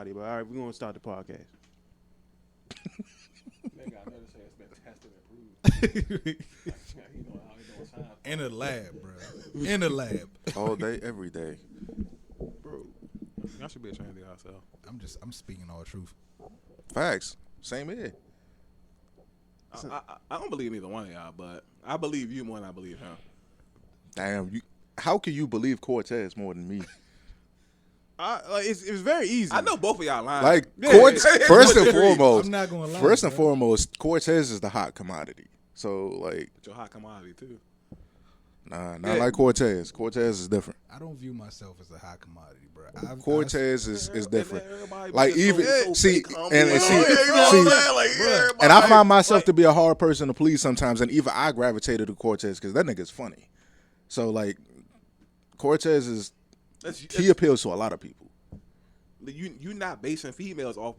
everybody, but all right, we're gonna start the podcast. Nigga, I never say it's been tested and proved. You know how he doing science. In a lab, bro. In a lab. All day, every day. Bro, y'all should be ashamed of yourself. I'm speaking all truth. Facts. Same here. I don't believe neither one of y'all, but I believe you more than I believe him. Damn, how can you believe Cortez more than me? It's very easy. I know both of y'all lying. Like, Yeah, first and Agreed. foremost, I'm not gonna lie. first and bro. foremost, Cortez is the hot commodity. So, like, But your hot commodity too. nah, not like Cortez. Cortez is different. I don't view myself as a hot commodity, bro. Cortez is different. Everybody Like, just even so see, fake humble. and You know see, what I'm see, saying? Like, everybody- and I find myself like, to be a hard person to please sometimes, and even I gravitated to Cortez because that nigga's funny. So, like, Cortez is he appeals to a lot of people. You not basing females off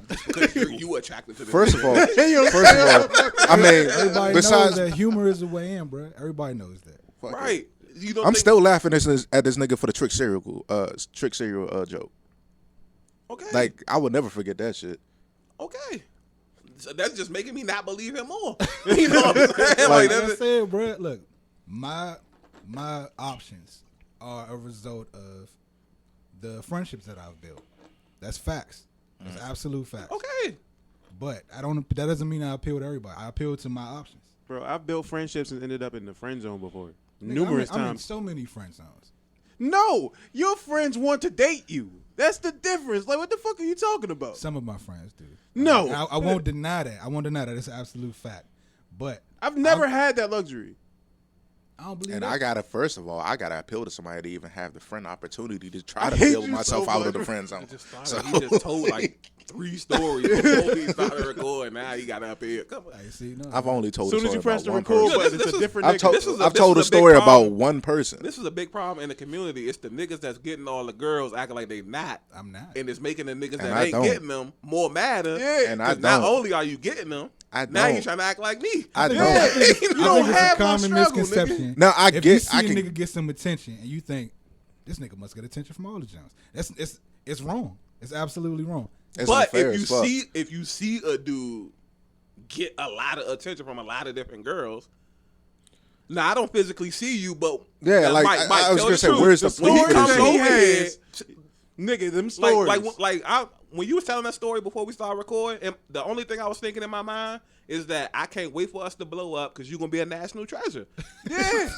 just because you attracted to them. First of all, I mean, Everybody besides, knows that humor is a way in, bro. Everybody knows that. fuck it. right? You don't I'm think, still laughing at this nigga for the trick cereal joke. okay. Like, I would never forget that shit. Okay. So that's just making me not believe him more. You know what I'm saying? Like, Like I that's said, bro, look, my options are a result of the friendships that I've built. That's facts. That's absolute facts. okay. But that doesn't mean I appeal to everybody. I appeal to my options. Bro, I've built friendships and ended up in the friend zone before. Nigga, Numerous I'm in times. so many friend zones. No, your friends want to date you. That's the difference. Like, what the fuck are you talking about? Some of my friends do. No. I won't deny that. I won't deny that. It's an absolute fact. But I've never had that luxury. I don't believe And that. first of all, I gotta appeal to somebody to even have the friend opportunity to try I to hate build you myself so out of much. the friend zone. He just told like 3 stories before he started recording. Now he got up here. Come on. Hey, see, no, I've only told As a soon as story you press about the one record person. button, This it's a is- different I've nigga. told this is a- I've this told a is a big story problem. about one person. This is a big problem in the community. It's the niggas that's getting all the girls acting like they not. I'm not. And it's making the niggas And that I ain't don't. getting them more madder. Yeah. And I 'Cause not don't. only are you getting them, I now you don't. trying to act like me. I think- don't. Yeah, you I don't think it's a have no common struggle, misconception. nigga. Now I If you get see I a can nigga get some attention and you think this nigga must get attention from all the Jones, it's wrong. It's absolutely wrong. it's But unfair if as fuck. you see a dude get a lot of attention from a lot of different girls, now I don't physically see you, but Yeah, now, like, Mike, I was tell gonna say, truth. where's the when he proof comes of this over here, Nigga, them stories. when you was telling that story before we started recording, and the only thing I was thinking in my mind is that I can't wait for us to blow up because you're gonna be a national treasure. yeah.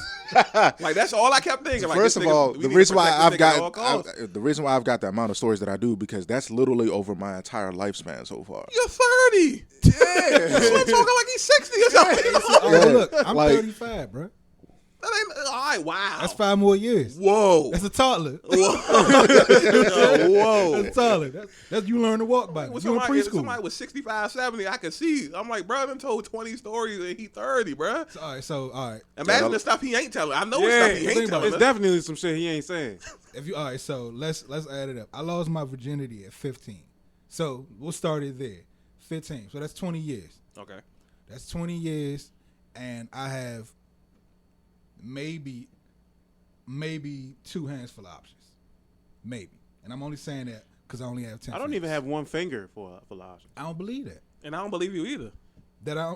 Like that's all I kept thinking. Like, First this of nigga- all, we the need to reason why protect I've this nigga at all got costs. the reason why I've got the amount of stories that I do because that's literally over my entire lifespan so far. You're 30. Yeah, I'm talking like he's 60 or something. Oh, Yeah, look, I'm like- 35, bro. That ain't, all right, wow. That's 5 more years. Whoa. That's a toddler. Whoa. That's a toddler. That's you learn to walk by. When You in somebody, if preschool. somebody was 65, 70, I could see. I'm like, bro, I done told 20 stories and he 30, bro. So, all right. Imagine Yeah, the stuff he ain't telling. I know Yeah, the stuff he think ain't about telling. It's us. definitely some shit he ain't saying. All right, so let's add it up. I lost my virginity at 15. So we'll start it there. 15. So that's 20 years. Okay. That's 20 years, and I have maybe 2 hands full of options. Maybe. And I'm only saying that because I only have 10 I don't fingers. even have one finger for option. I don't believe that. And I don't believe you either. I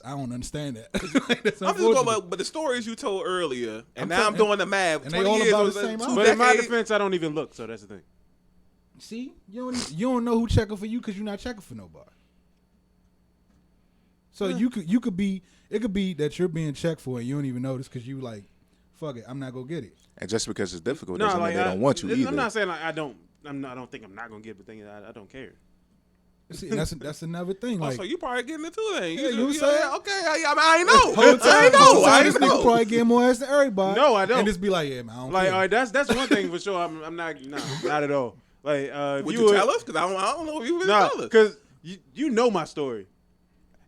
don't understand that. That's I'm just going unfortunate. about, but the stories you told earlier, and I'm now I'm telling- doing the math. and they 20 all years about was the same 2 hour. But in my decades. defense, I don't even look, so that's the thing. See, you don't know who checking for you because you're not checking for nobody. So it could be that you're being checked for and you don't even notice because you like, fuck it, I'm not gonna get it. And just because it's difficult doesn't mean they don't want you I'm either. not saying like I don't think I'm not gonna get it, but thing is, I don't care. See, and that's another thing. Oh, Like, so you probably getting it too then. Yeah, you saying? yeah, okay. I ain't know. whole time, I ain't know. I this ain't nigga know. probably getting more ass than everybody. No, I don't. And just be like, yeah, man, I don't Like, care. all right, that's one thing for sure. I'm not, no, not at all. Like, if Would you tell us? Because I don't know if you would No, tell us. because you know my story.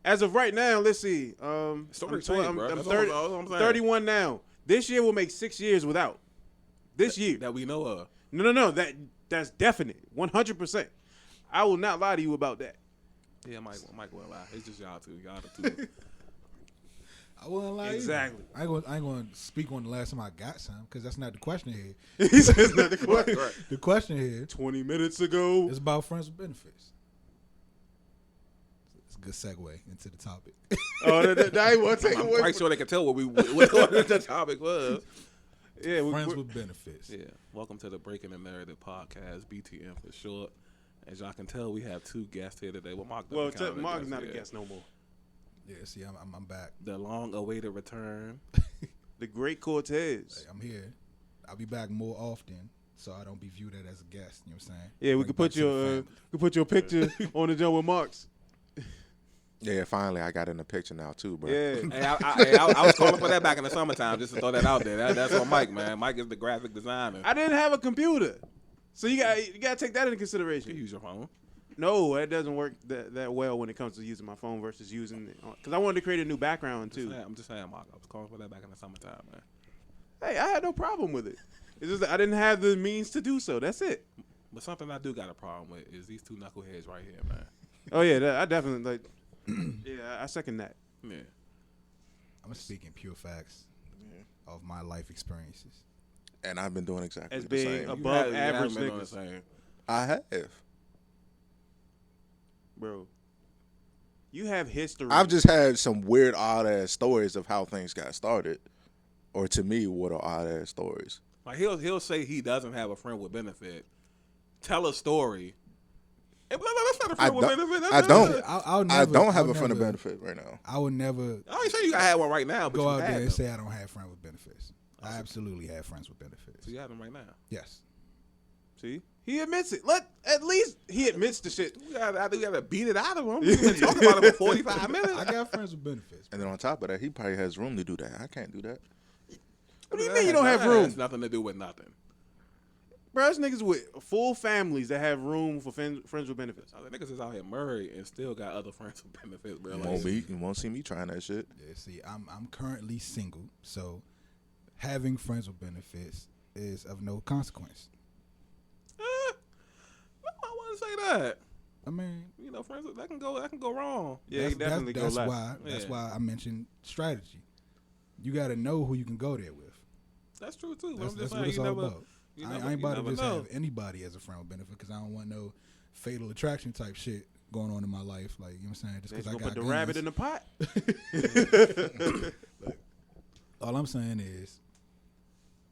As of right now, let's see. Story I'm, change, bro. I'm That's 30, all I'm saying. 31 now. This year will make 6 years without. This year. That we know of. No. That's definite. 100%. I will not lie to you about that. Yeah, Mike will lie. It's just y'all two. Y'all the two. I wouldn't lie. Exactly. I ain't going to speak on the last time I got some because that's not the question here. He says not the question. Right. The question here 20 minutes ago. is about friends with benefits. It's a good segue into the topic. Oh, that I ain't want to take I'm away. quite sure they could tell what the topic was. Yeah, Friends with benefits. Yeah. Welcome to the Breaking the Narrative podcast, BTM for short. As y'all can tell, we have two guests here today. Well, Mark doesn't count as Mark's not a yet. guest no more. Yeah, see, I'm back. The long-awaited return. The Great Cortez. Hey, I'm here. I'll be back more often, so I don't be viewed as a guest. You know what I'm saying? Yeah, we Bring could back put to the your family. could put your picture on the joint with Mark's. Yeah, finally I got in the picture now too, bro. Yeah. Hey, I was calling for that back in the summertime just to throw that out there. That's on Mike, man. Mike is the graphic designer. I didn't have a computer, so you got to take that into You consideration. use your phone. No, that doesn't work that well when it comes to using my phone versus using it because I wanted to create a new background too. I'm just saying, Mark. I was calling for that back in the summertime, man. Hey, I had no problem with it. It's just that I didn't have the means to do so. That's it. But something I do got a problem with is these two knuckleheads right here, man. Oh yeah, I definitely like. Yeah, I second that. Yeah. I'm speaking pure facts of my life experiences. And I've been doing exactly As the being same. above You average haven't been on the niggas, same. I have. bro. You have history. I've just had some weird, odd ass stories of how things got started, or to me, what are odd ass stories. Like he'll say he doesn't have a friend with benefit. Tell a story. Hey, but that's not a friend with benefit. I don't. I'll I never, don't have I'll a friend of never- benefit right now. I would never I ain't saying you gotta have one right now, but go you out had there and them. say I don't have friends with benefits. I absolutely have friends with benefits. So you have them right now. Yes. See, he admits it. At least he admits the shit. We gotta beat it out of him. We've been talking about it for 45 minutes. I got friends with benefits. And then on top of that, he probably has room to do that. I can't do that. What do you mean you don't have That room, has nothing to do with nothing. bro? There's niggas with full families that have room for friends with benefits. Other niggas is out here married and still got other friends with benefits, bro. You won't see me trying that shit. Yeah, see, I'm currently single, so having friends with benefits is of no consequence. I want to say that. I mean, You know, friends that can go wrong. Yeah, he definitely go that's left. why that's Yeah. why I mentioned strategy. You got to know who you can go there with. That's true too. But That's, I'm that's just what saying it's you all never. about. You I never, ain't you about to never just know. have anybody as a friend with benefit because I don't want no fatal attraction type shit going on in my life. Like, you know what I'm saying? Just They because I gonna got put the rabbit in guns. the pot. All I'm saying is,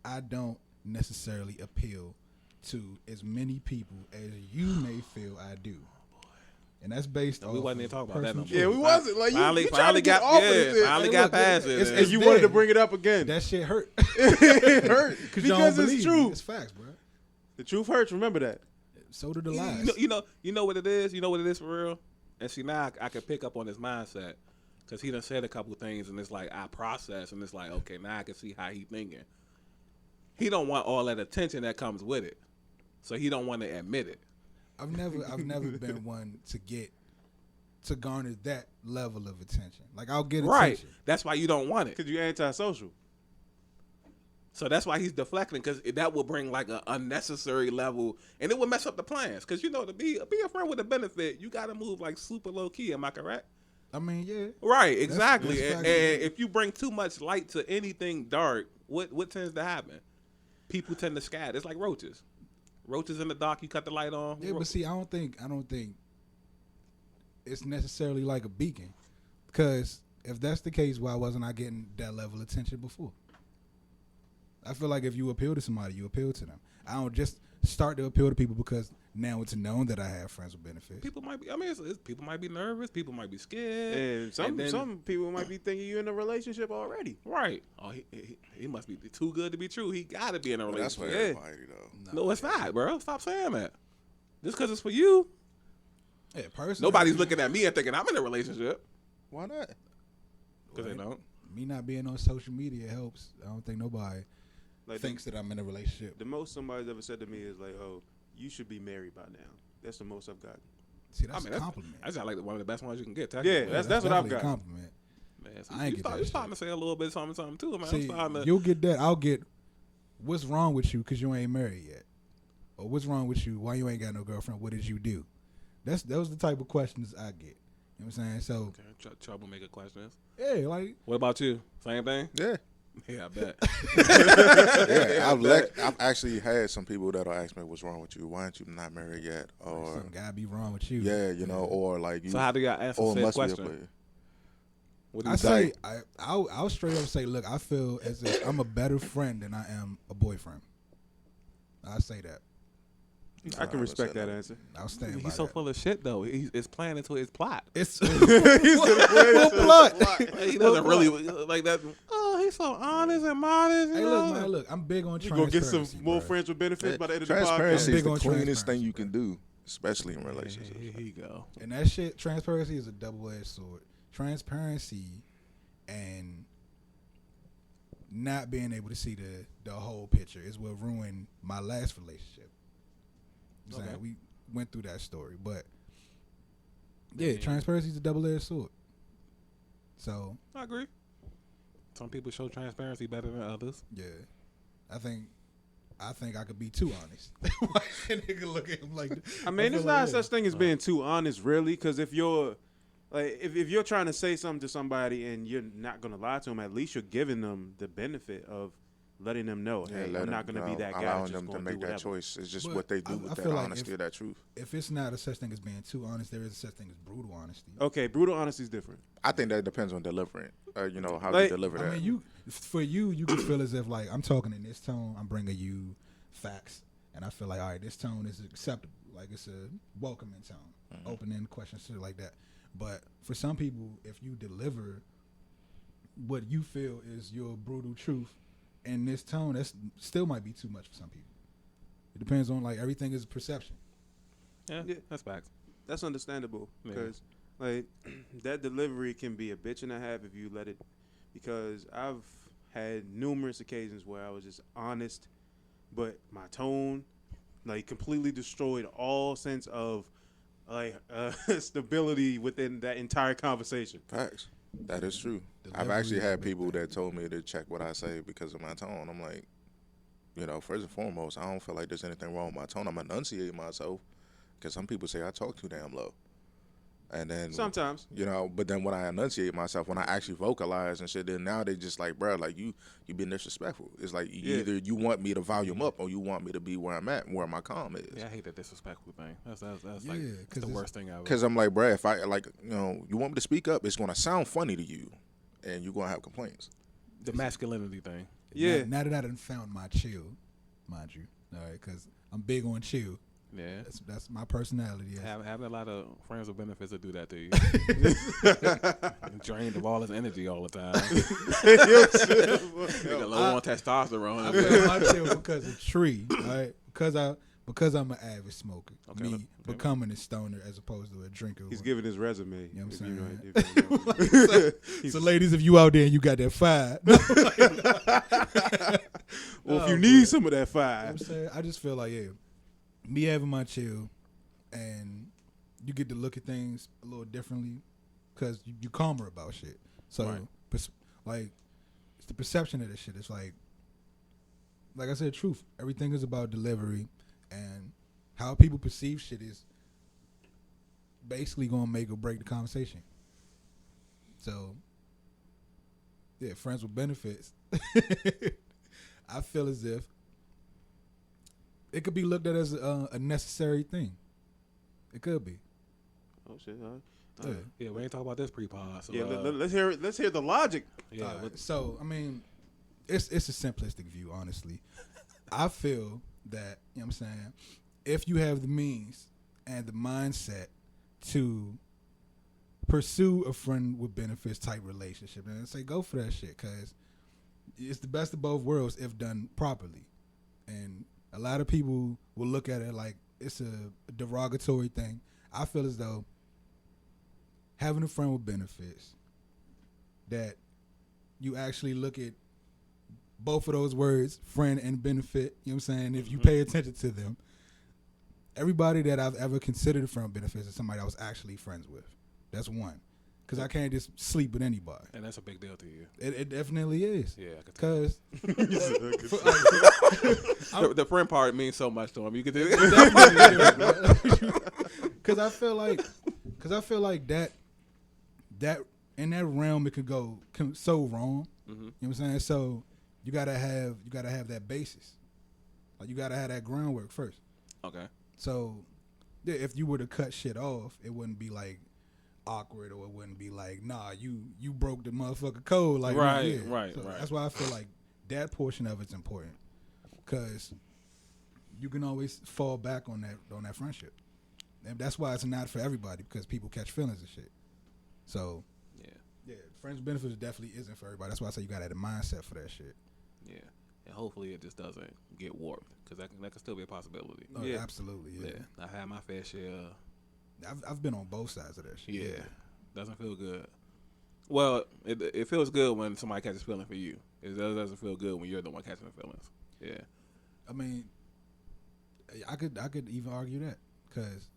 I don't necessarily appeal to as many people as you may feel I do. And that's based on. We wasn't even talking about that no more. Yeah, we wasn't. Like, you finally trying to get got off of this. finally Hey, got look, past it's- it. And it's you wanted to there. bring it up again. That shit hurt. It hurt Because y'all don't because it's believe true. me. It's facts, bro. The truth hurts. Remember that. So do the lies. You know what it is. You know what it is for real. And see now I can pick up on his mindset because he done said a couple things and it's like I process and it's like okay now I can see how he thinking. He don't want all that attention that comes with it, so he don't want to admit it. I've never been one to garner that level of attention. Like, I'll get Right. attention. That's why you don't want it. Because you're antisocial. So that's why he's deflecting because that will bring like an unnecessary level and it will mess up the plans. Because you know to be a friend with a benefit, you got to move like super low key. Am I correct? I mean, yeah. Right, exactly. that's And facts. if you bring too much light to anything dark, what tends to happen? People tend to scatter. It's like roaches. Roaches in the dark, you cut the light on. Yeah, but see, I don't think it's necessarily like a beacon. Because if that's the case, why wasn't I getting that level of attention before? I feel like if you appeal to somebody, you appeal to them. I don't just start to appeal to people because now it's known that I have friends with benefits. People might be. I mean, people might be nervous. People might be scared. And then- some people might be thinking you're in a relationship already. right. Oh, he must be too good to be true. He got to be in a But that's for relationship. everybody though. No, it's not, bro. Stop saying that. Just because it's for you, Yeah, personally, nobody's looking at me and thinking I'm in a relationship Why not? because they don't. Me not being on social media helps. I don't think nobody Like thinks that I'm in a relationship. the most somebody's ever said to me is like, "Oh, you should be married by now." That's the most I've gotten. See, that's I mean, a compliment. That's like one of the best ones you can get. Yeah, technically. that's what I've definitely got. a compliment. Man, so I ain't you get start, that you're shit. starting to say a little bit something too, man. I'm See, starting to. you'll get that. I'll get what's wrong with you because you ain't married yet, or what's wrong with you? Why you ain't got no girlfriend? What did you do? Those the type of questions I get. You know what I'm saying? So Okay. Troublemaker questions. yeah, like What about you? Same thing? Yeah. Yeah, I bet. Yeah, I've actually had some people that'll ask me, "What's wrong with you? Why aren't you not married yet?" Or something gotta be wrong with you. yeah, you know, or like you. So how do y'all answer or said must be a question? player. What do I you say think? I'll straight up say, look, I feel as if I'm a better friend than I am a boyfriend. I say that. I can respect that answer. I'll stand by He's so that. full of shit though. It's playing into his plot. It's What plot. He doesn't really like that. Oh, he's so honest and modest. Hey, look, man, look. I'm big on You gonna get transparency. some more bro. friends with benefits by the end of the Transparency podcast? is Big the on cleanest transparency, thing you can do, especially in relationships. Here you go. And that shit, transparency is a double-edged sword. Transparency and not being able to see the whole picture is what ruined my last relationship. I'm saying Okay. we went through that story, but yeah, transparency is a double-edged sword. So I agree. Some people show transparency better than others. yeah, I think I could be too honest. Why that nigga look at him like that? I mean, feel it's like, not yeah. such thing as being too honest, really, because if you're like if you're trying to say something to somebody and you're not gonna lie to them, at least you're giving them the benefit of letting them know, hey, let I'm not them, gonna be that guy. allowing that's just them to gonna make do that whatever. choice. It's just But what they do I with that feel like honesty or that truth. If it's not a such thing as being too honest, there is a such thing as brutal honesty. Okay, brutal honesty is different. I think that depends on delivering. You know how Like, you deliver that. I mean, you can feel as if like I'm talking in this tone, I'm bringing you facts, and I feel like all right, this tone is acceptable, like it's a welcoming tone, open-ended questions, shit like that. But for some people, if you deliver what you feel is your brutal truth in this tone, that's still might be too much for some people. It depends on like everything is perception. Yeah, Yeah. that's facts. That's understandable Yeah. because like that delivery can be a bitch and a half if you let it. Because I've had numerous occasions where I was just honest, but my tone like completely destroyed all sense of like stability within that entire conversation. Facts. That is true. I've Delivery actually is had a big people thing. that told me to check what I say because of my tone. I'm like, you know, first and foremost, I don't feel like there's anything wrong with my tone. I'm enunciating myself because some people say I talk too damn low. And then Sometimes. you know, but then when I enunciate myself, when I actually vocalize and shit, then now they just like, bro, like you being disrespectful. It's like either you want me to volume up or you want me to be where I'm at, where my calm is. Yeah, I hate that disrespectful thing. That's like Yeah, 'cause the it's- worst thing ever. Because I'm like, bro, if I like, you know, you want me to speak up, it's gonna sound funny to you, and you're gonna have complaints. The masculinity thing. Yeah. Now that I done found my chill, mind you, all right, because I'm big on chill. Yeah. That's my personality. Yes. Having a lot of friends with benefits that do that to you. Drained of all his energy all the time. Nigga low on testosterone. I found my chill because of Tree, all right, because I'm an avid smoker. Okay, Me okay. becoming a stoner as opposed to a drinker. He's giving his resume. You know what I'm if saying? you know, if you know. So, ladies, if you out there and you got that fire, Well, if you need some of that You know fire, what I'm saying? I just feel like, yeah, me having my chill and you get to look at things a little differently because you calmer about shit. So, Right. like, it's the perception of this shit. It's like I said, truth. Everything is about delivery, and how people perceive shit is basically going to make or break the conversation. So, yeah, friends with benefits. I feel as if it could be looked at as a necessary thing. It could be. oh shit, all right. Yeah. Yeah, we ain't talking about this pre-pod. So, Yeah, let's hear it. Let's hear the logic. yeah, All right, what- so I mean, it's a simplistic view, honestly. I feel that, you know what I'm saying, if you have the means and the mindset to pursue a friend with benefits type relationship, then I say go for that shit, because it's the best of both worlds if done properly. And a lot of people will look at it like it's a derogatory thing. I feel as though having a friend with benefits, that you actually look at both of those words, friend and benefit, you know what I'm saying? If you pay attention to them, everybody that I've ever considered a friend with benefits is somebody I was actually friends with. That's one. Because I can't just sleep with anybody. and that's a big deal to you. It definitely is. Yeah, I could tell. Because The friend part means so much to him. You could do it. Because I feel like that that in that realm it could go so wrong. Mhm. You know what I'm saying? So you gotta have that basis. Like you gotta have that groundwork first. Okay. So yeah, if you were to cut shit off, it wouldn't be like awkward, or it wouldn't be like, nah, you broke the motherfucker code. Like Right, yeah. right, So right. that's why I feel like that portion of it's important, because you can always fall back on that friendship. And that's why it's not for everybody, because people catch feelings and shit. So Yeah. friends with benefits definitely isn't for everybody. That's why I say you got to have a mindset for that shit. Yeah. And hopefully it just doesn't get warped, because that can still be a possibility. Oh, Yeah. absolutely. Yeah. Yeah. I've had my fair share. I've been on both sides of that shit. Yeah. Doesn't feel good. Well, it feels good when somebody catches feeling for you. It doesn't feel good when you're the one catching the feelings. Yeah. I mean, I could even argue that, because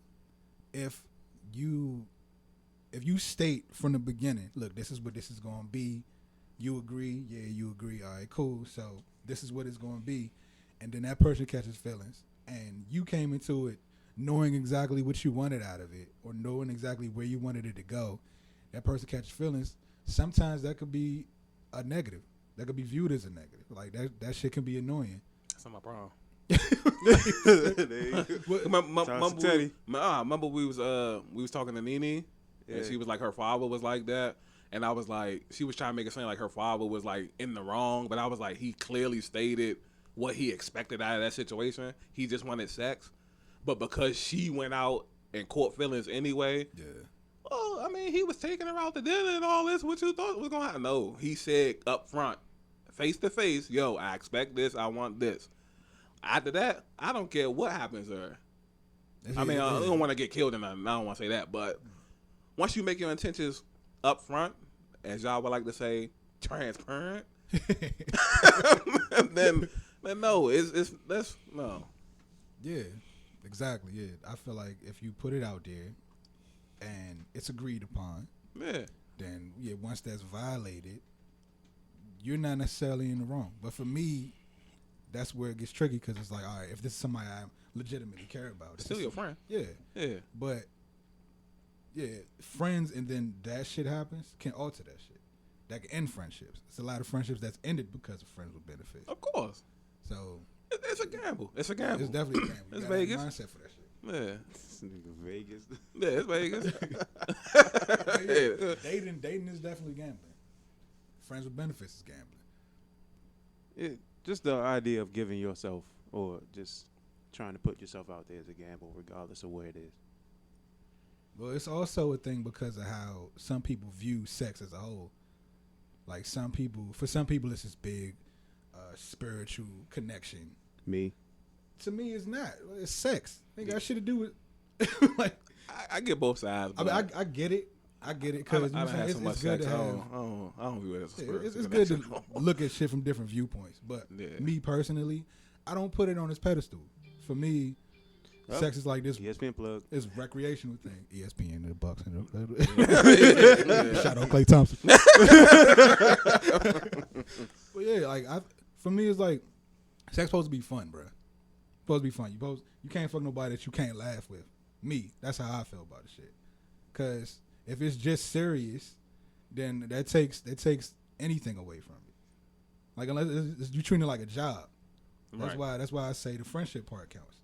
if you state from the beginning, look, this is what this is going to be, you agree, yeah, you agree, all right, cool, so this is what it's going to be, and then that person catches feelings, and you came into it knowing exactly what you wanted out of it, or knowing exactly where you wanted it to go, that person catches feelings, sometimes that could be a negative. That could be viewed as a negative. Like, that shit can be annoying. That's not my problem. There you go. Shout out to Teddy. Remember we was talking to Nene, Yeah. and she was like, her father was like that, and I was like, she was trying to make it seem like her father was like in the wrong, but I was like, he clearly stated what he expected out of that situation. He just wanted sex, but because she went out and caught feelings anyway. Yeah. Well, I mean, he was taking her out to dinner and all this. What you thought was gonna happen? No, he said up front, face to face, yo, I expect this, I want this. After that, I don't care what happens to her. I mean, I don't want to get killed, and I don't want to say that, but once you make your intentions up front, as y'all would like to say, transparent, then no, that's no. Yeah, exactly. Yeah, I feel like if you put it out there and it's agreed upon, Yeah, then yeah, once that's violated, you're not necessarily in the wrong. But for me, that's where it gets tricky, because it's like, all right, if this is somebody I legitimately care about, still your friend. Yeah, Yeah, but yeah, friends, and then that shit happens, can alter that shit. That can end friendships. It's a lot of friendships that's ended because of friends with benefits. of course. So It's a gamble. It's a gamble. it's definitely a gamble. You It's gotta have a Vegas. mindset for that shit. Yeah, This nigga Vegas. yeah, it's Vegas. Yeah, dating is definitely gambling. Friends with benefits is gambling. Just the idea of giving yourself, or just trying to put yourself out there, is a gamble, regardless of where it is. Well, it's also a thing because of how some people view sex as a whole. Like for some people, it's this big spiritual connection. Me. To me, it's not. It's sex. Ain't got shit to do with. Like, I get both sides. I But mean, I get it. I get it, I because don't have so much it's good sex. to I have. don't view it as a Yeah, spiritual it's good to connection. look at shit from different viewpoints. But Yeah. me personally, I don't put it on this pedestal. For me, Well, sex is like this. ESPN plug. It's recreational thing. ESPN, the Bucks, and Yeah. shout out Klay Thompson. But yeah, like for me, it's like sex supposed to be fun, bro. Supposed to be fun. You can't fuck nobody that you can't laugh with. Me, that's how I feel about the shit. Cause if it's just serious, then that takes anything away from it. Like, unless you treat it like a job. That's Right. why I say the friendship part counts.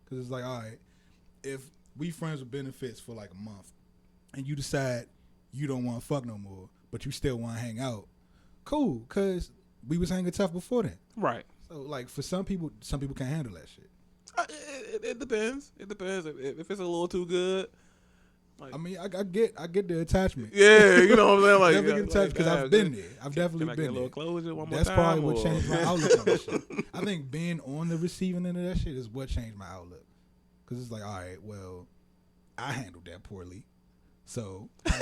Cause it's like, all right, if we friends with benefits for like a month, and you decide you don't want to fuck no more, but you still want to hang out, cool. Cause we was hanging tough before then. Right. So like for some people can't handle that shit. It depends. It depends. If it's a little too good. Like, I mean, I get the attachment. yeah, you know what I'm saying? Like, Definitely get attached because I've been there. I've definitely Can I been get a little there. closure one more That's time? probably what or- changed my outlook on that shit. I think being on the receiving end of that shit is what changed my outlook. Because it's like, all right, well, I handled that poorly. So how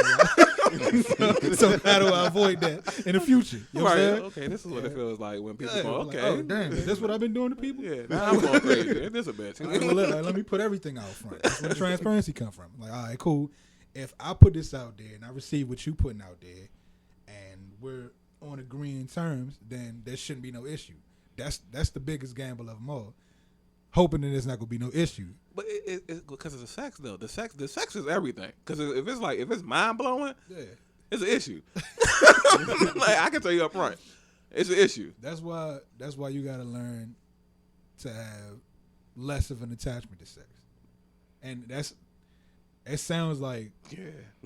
do I avoid that in the future? You know what I'm Right. saying? Okay, this is what it feels like when people Yeah, go, like, okay. oh, damn, is this what I've been doing to people? Yeah, now I'm going crazy. This a bitch. All right, well, let me put everything out front. That's where the transparency come from. Like, all right, cool. If I put this out there and I receive what you putting out there, and we're on agreeing terms, then there shouldn't be no issue. That's the biggest gamble of them all. Hoping that there's not gonna be no issue. But it's because of the sex though. The sex is everything. Because if it's mind blowing, Yeah, It's an issue. Like, I can tell you up front, it's an issue. That's why you gotta learn to have less of an attachment to sex, and it sounds like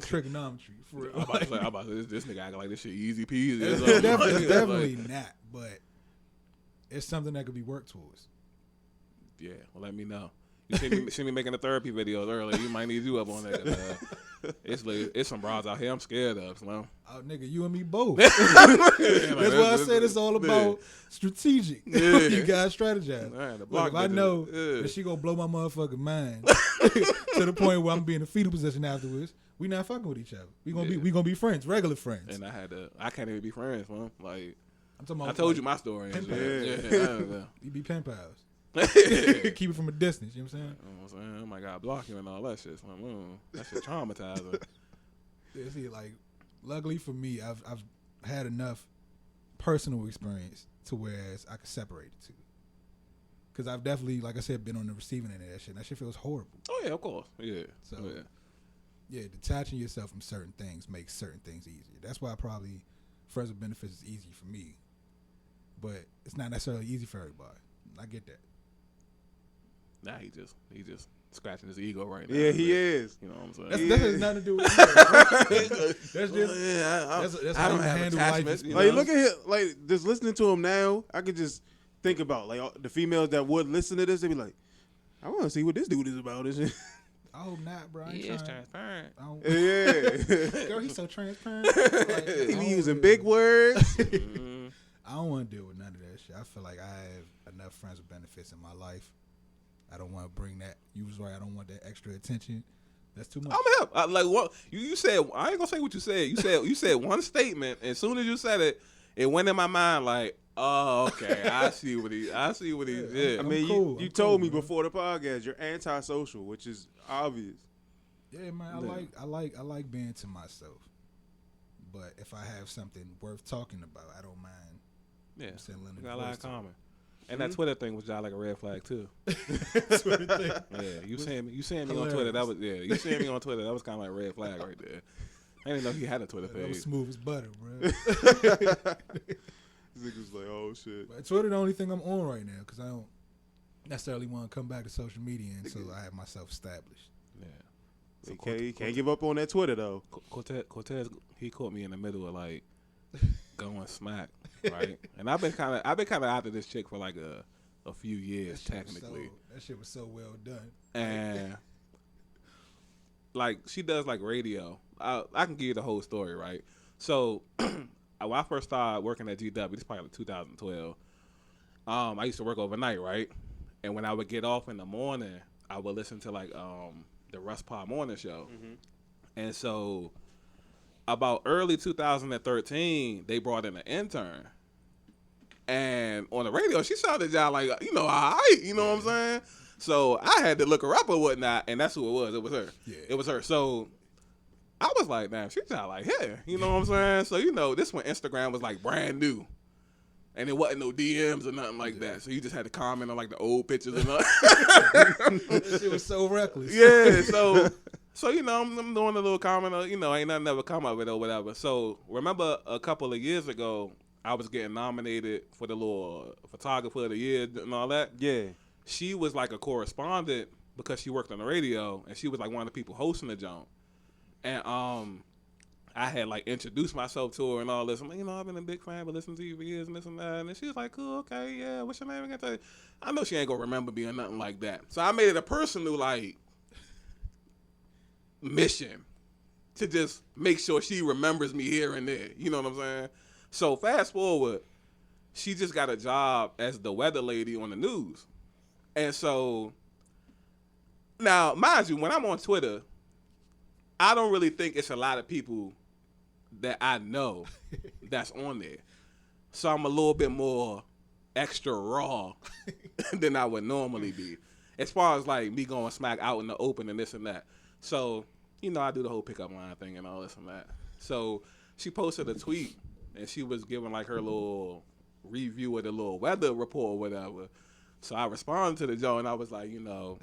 trigonometry for real. I'm about to say this nigga acting like this shit easy peasy. It's definitely not, but it's something that could be worked towards. Yeah, well, let me know. You see me making the therapy videos earlier. You might need you up on that. It's some bras out here I'm scared of, Slim. Oh, nigga, you and me both. That's why I said it's all about strategic. Yeah. You gotta strategize. Man, the Look, block if I bitches, know yeah. that she gonna blow my motherfucking mind to the point where I'm being in a fetal position afterwards, we not fucking with each other. We gonna be friends, regular friends. And I can't even be friends, man. Like, I'm talking about I told you my story. pen And pals. yeah. You be pen pals. You Keep it from a distance. You know what I'm saying? know what I'm saying? Oh my God, block you and all that shit. So, that shit traumatizing. Yeah, see, like, luckily for me, I've had enough personal experience to whereas I can separate the two. Because I've definitely, like I said, been on the receiving end of that shit. And that shit feels horrible. Oh yeah, of course. Yeah. So, yeah. yeah, detaching yourself from certain things makes certain things easier. That's why probably friends with benefits is easy for me. But it's not necessarily easy for everybody. I get that. Nah, he just scratching his ego right now. Yeah, he is. You know what I'm saying? That has nothing to do with ego. That's just Yeah, that's I how don't you have handle life. attachments. You Like, know? look at him. Like, just listening to him now, I could just think about like all the females that would listen to this. They'd be like, I want to see what this dude is about. This shit. I hope not, bro. I ain't He is trying. transparent. I don't, Yeah. girl, he's so transparent. Like, I He don't be using really- big words. Mhm. I don't want to deal with none of that shit. I feel like I have enough friends with benefits in my life. I don't want to bring that. You was right. I don't want that extra attention. That's too much. I'm hip. Like what you said. I ain't gonna say what you said. You said one statement. And as soon as you said it, it went in my mind like, oh, okay, I see what he. Yeah. I mean, cool. you I'm told cool, me man. before the podcast you're antisocial, which is obvious. Yeah, man. I like being to myself. But if I have something worth talking about, I don't mind. Yeah, Saying lending we got a voice lot in to it. common. And that Twitter thing was just like a red flag too. Twitter thing. Yeah, you seeing me on Twitter. That was you seeing me on Twitter. That was kind of like a red flag right there. I didn't know he had a Twitter That was page. smooth as butter, bro. This nigga's like, oh shit. But Twitter the only thing I'm on right now because I don't necessarily want to come back to social media until I have myself established. Yeah. You can't give up on that Twitter though. Cortez, he caught me in the middle of like going smack, right? And I've been kind of after this chick for like a few years technically, That shit was so well done. and like she does like radio. I can give you the whole story, right? So when I first started working at GW, this is probably like 2012. I used to work overnight, right? And when I would get off in the morning, I would listen to like the Russ Parr Morning Show. And so about early 2013, they brought in an intern. And on the radio, she sounded y'all like, you know, all right, you know what I'm saying? So I had to look her up or whatnot, and that's who it was. It was her. Yeah. It was her. So I was like, damn, she sound like her. You know what I'm saying? So, you know, this when Instagram was like brand new. And it wasn't no DMs or nothing like that. So you just had to comment on like the old pictures and all. That shit was so reckless. Yeah, so you know, I'm doing a little comment, you know, ain't nothing ever come of it or whatever. So remember a couple of years ago, I was getting nominated for the little photographer of the year and all that. Yeah. She was like a correspondent because she worked on the radio, and she was like one of the people hosting the joint. And I had like introduced myself to her and all this. I'm like, you know, I've been a big fan, but listening to you for years and this and that. And then she was like, cool, okay, yeah, what's your name again? I know she ain't gonna remember me or nothing like that. So I made it a personal like mission to just make sure she remembers me here and there. You know what I'm saying? So fast forward, she just got a job as the weather lady on the news. And so now, mind you, when I'm on Twitter, I don't really think it's a lot of people that I know that's on there. So I'm a little bit more extra raw than I would normally be. As far as like me going smack out in the open and this and that. So, you know, I do the whole pickup line thing and all this and that. So she posted a tweet and she was giving like her little review of the little weather report or whatever. So I responded to the joke and I was like, you know,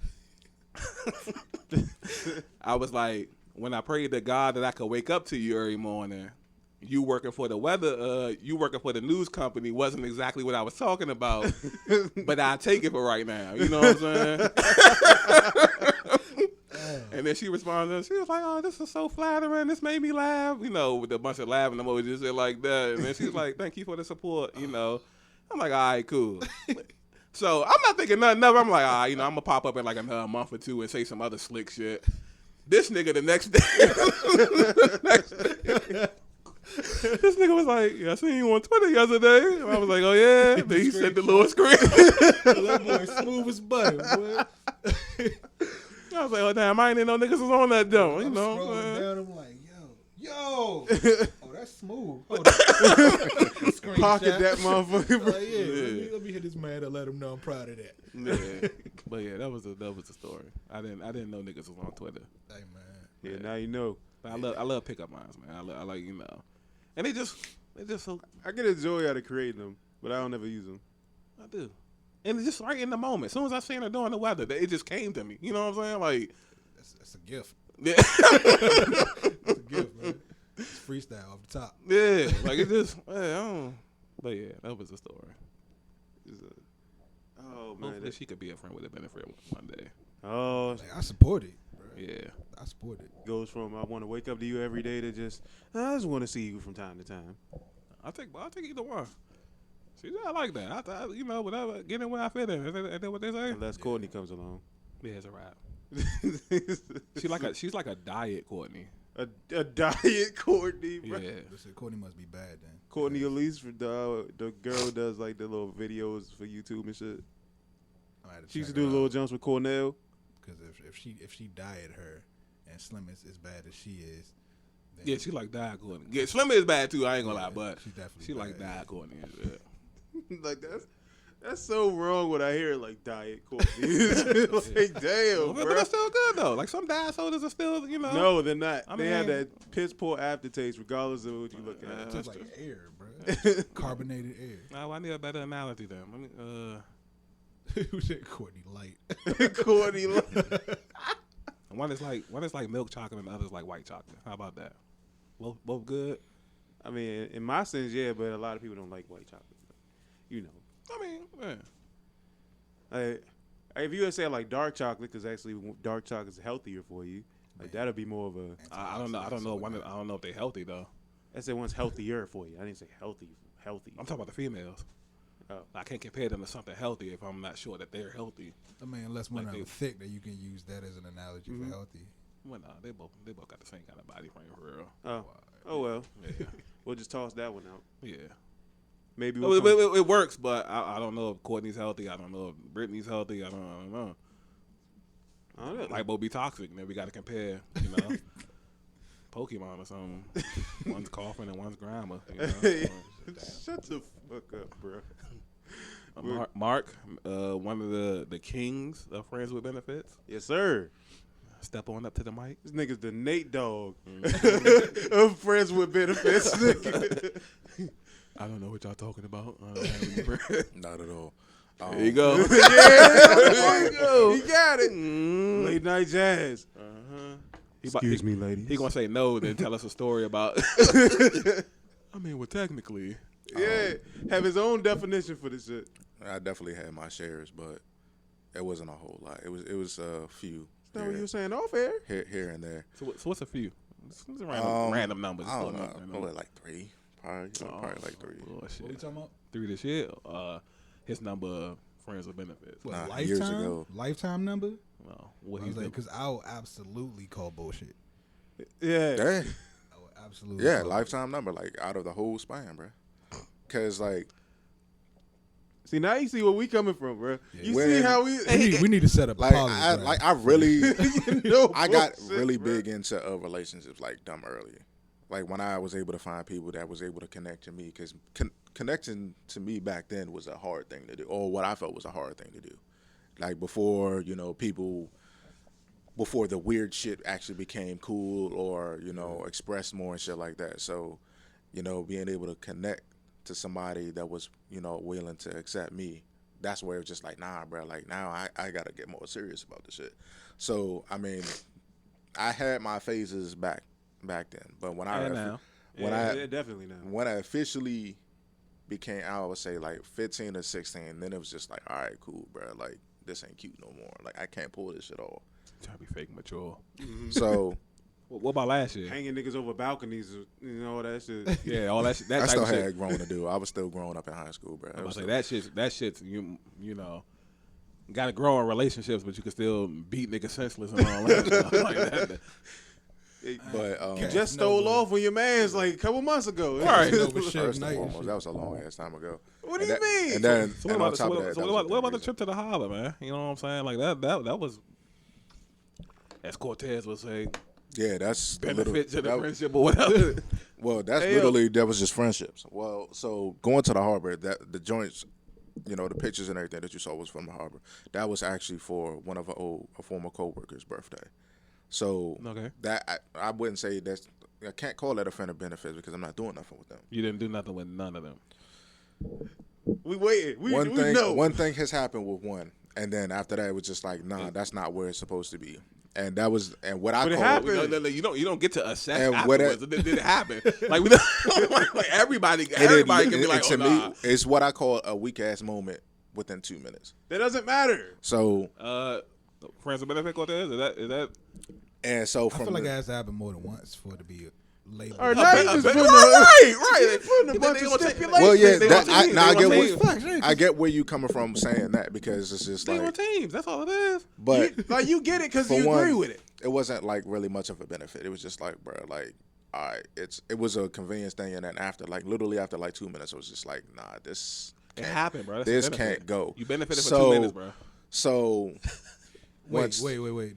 I was like, when I prayed to God that I could wake up to you every morning, you working for the weather, you working for the news company wasn't exactly what I was talking about, but I take it for right now. You know what I'm saying? And then she responded, and she was like, "Oh, this is so flattering. This made me laugh." You know, with a bunch of laughing emojis and like that. And then she was like, "Thank you for the support." You know, I'm like, "All right, cool." So I'm not thinking nothing of it. I'm like, I'm gonna pop up in like another month or two and say some other slick shit. This nigga the next day. This nigga was like, "Yeah, I seen you on Twitter yesterday." And I was like, "Oh yeah." Then he sent the little screen. That boy smooth as butter, boy. I was like, "Oh damn, I ain't even know niggas was on that though." You I'm know, scrolling man. down, I'm like, yo, oh, that's smooth. Hold on. Screenshot. Pocket that motherfucker, bro. Like, yeah, let me hit this man and let him know I'm proud of that. Yeah. But yeah, that was the story. I didn't know niggas was on Twitter. Hey man, Yeah, now you know. But I love pickup lines, man. I like and they just so I get a joy out of creating them, but I don't ever use them. I do. And it's just right in the moment. As soon as I seen her doing the weather, it just came to me. You know what I'm saying? Like, that's a gift. yeah, It's a gift, man. It's freestyle off the top. yeah. Like it just, I don't. But yeah, that was the story. Oh man, Hopefully she could be a friend with a benefit one day. oh, Like, I support it, bro. Yeah. I support it. goes from I want to wake up to you every day to just I just want to see you from time to time. I'll take either one. See, I like that. You know, whatever, get in where I fit in. Is that what they say? Unless Courtney comes along. Yeah, it's a wrap. She's like a diet Courtney. a diet Courtney, bro. Yeah. Listen, Courtney must be bad then. Courtney Elise, for the girl who does like the little videos for YouTube and shit. She used to do little jumps with Cornell. Because if she diet her and Slim is bad as she is, then Yeah, she like diet Courtney. Yeah, Slim is bad too. I ain't gonna lie, but she's definitely she like bad. diet Courtney. Yeah. Like that's so wrong when I hear like diet Courtney. Like damn, But bro. it's still good though. Like some diet sodas are still, you know. No, they're not. I They have mean- that piss poor aftertaste, regardless of what you look It at. tastes like air, bro. Carbonated air. Oh, I need a better analogy then. Let me, Who said Courtney light? Courtney, one is like milk chocolate and the other is like white chocolate. How about that? Both good. I mean, in my sense, yeah, but a lot of people don't like white chocolate. You know, I mean, yeah. if you had said like dark chocolate, because actually dark chocolate is healthier for you, like that'll be more of a. I don't know. I don't know if they're healthy though. I said one's healthier for you. I didn't say healthy. Healthy. I'm talking about the females. Oh. I can't compare them to something healthy if I'm not sure that they're healthy. I mean, unless one Like of them they- thick, that you can use that as an analogy for healthy. Well, nah, they both got the same kind of body frame for real. Oh well. Yeah, We'll just toss that one out. yeah. Maybe No, we'll come- it works, but I don't know if Courtney's healthy. I don't know if Brittany's healthy. I don't know. I don't know. Might both be toxic, and then we got to compare, you know, Pokemon or something. One's coughing and one's grandma. You know? Shut the fuck up, bro. Mark, one of the kings of Friends with Benefits. Yes, sir. Step on up to the mic. This nigga's the Nate Dogg Mm-hmm. of Friends with Benefits. I don't know what y'all talking about. Not at all. There you go. Yeah, there you go. He got it. Late night jazz. Excuse me, ladies. He gonna say no, then tell us a story about. I mean, well, technically, Yeah, have his own definition for this shit. I definitely had my shares, but it wasn't a whole lot. It was a few Is that what you were saying off air? here and there. so what's a few? It's random numbers. I don't Just know. random Probably like three. Probably like three. Bullshit. What are you talking about? 3 this year. His number of Friends with Benefits. What, Nah, lifetime? years ago. Lifetime number? No, what I he's was like, like, because I will absolutely call bullshit. Yeah. Dang. I will absolutely. Yeah, call lifetime number, like out of the whole span, bro. Cause like See, now you see where we coming from, bro. Yeah. You When- see how we We need to set up a polygraph. I really you know, I got bullshit, really bro. big into relationships like dumb early. Like when I was able to find people that was able to connect to me, because connection to me back then was a hard thing to do, or what I felt was a hard thing to do. Like before, you know, before the weird shit actually became cool, or you know, expressed more and shit like that. So, you know, being able to connect to somebody that was, you know, willing to accept me, that's where it was just like, nah, bro. Like now, I gotta get more serious about this shit. So, I mean, I had my phases back then, but when I And now. Yeah, definitely now. when I officially became, I would say like 15 or 16, then it was just like, all right, cool, bro. Like this ain't cute no more. Like I can't pull this shit off. Trying to be fake mature. So What about last year? Hanging niggas over balconies, you know, all that shit. Yeah, all that shit. That I type still of shit. had growing to do. I was still growing up in high school, bro. I'm about to say that shit's you know, got to grow in relationships, but you can still beat niggas senseless and all that stuff like that. But You just stole No, off when your man's like a couple months ago. Right. Over Suge first and Knight and foremost, shit. that was a long ass time ago. What do And you mean? And then, So and what on about, top of that, that was what about the reason. trip to the holler, man? You know what I'm saying? Like that was, as Cortez would say, Yeah, that's the little- benefit to the that- friendship or whatever. Well, that's Hey, yo. literally that was just friendships. Well, so going to the harbor, that the joints, you know, the pictures and everything that you saw was from the harbor. That was actually for one of a former coworker's birthday. So Okay. that I wouldn't say that's, I can't call that a friend of benefits because I'm not doing nothing with them. You didn't do nothing with none of them. We waited. We One know. one thing has happened with one, and then after that it was just like, nah, that's not where it's supposed to be. And that was, and what I But it call happened. You don't get to assess And what afterwards. Did it happen? Like we don't, like everybody can be like, to oh, nah. me, it's what I call a weak ass moment within 2 minutes. That doesn't matter. So Friends of benefit Cortez, is that and so I from feel like the, it has to happen more than once for it to be labeled. Or not even right, putting right. putting a bunch of stipulations. well, yeah, They that, on I, teams. now I They get on where, teams. Facts, yeah, 'cause- I get where you coming from saying that because it's just they on like, teams? That's all it is. but Like you get it because for you one, agree with it. it wasn't like really much of a benefit. It was just like, bro, like, all right, it was a convenience thing, and then after, like, literally after like 2 minutes, it was just like, nah, this It happened, bro. That's this the benefit. can't go. You benefited for So- 2 minutes, bro. So Wait.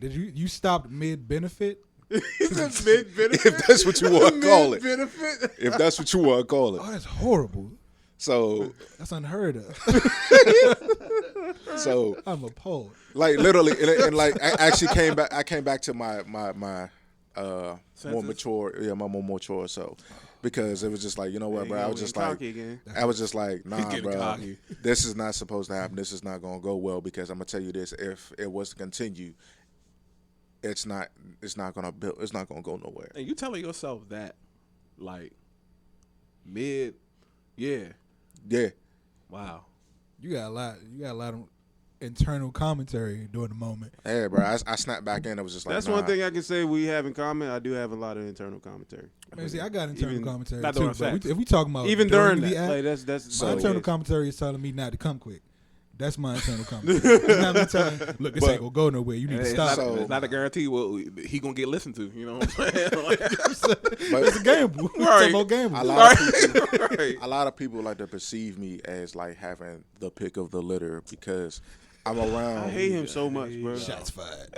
Did you stopped mid benefit? It's a mid benefit. if that's what you want to call it, Benefit. if that's what you want to call Oh, it, that's horrible. so That's unheard of. so I'm appalled. like literally, and like I actually came back. I came back to my more Senses? mature, my more mature self, because it was just like, you know what, bro. I was just like, again. I was just like, nah, Getting bro. cocky. This is not supposed to happen. This is not gonna go well because I'm gonna tell you this: if it was to continue, it's not gonna build. It's not gonna go nowhere. And you telling yourself that, like, mid, yeah, Yeah, wow. You got a lot of internal commentary during the moment. yeah, bro. I snapped back in. It was just like, That's nah. one thing I can say we have in common. I do have a lot of internal commentary. Man, see, I got internal Even- commentary not too. during But sex. if we talking about Even during the that, act, like that's my so internal yes. commentary is telling me not to come quick. That's my internal commentary. It's not me telling, look, this ain't gonna go nowhere. You need to It's stop. not, So- it's not a guarantee. Well, he gonna get listened to. You know what I'm saying? Like, But It's a gamble. Right. It's a gamble. a lot of people, right. a lot of people like to perceive me as like having the pick of the litter because I'm around. I hate him so much, bro. Shots fired.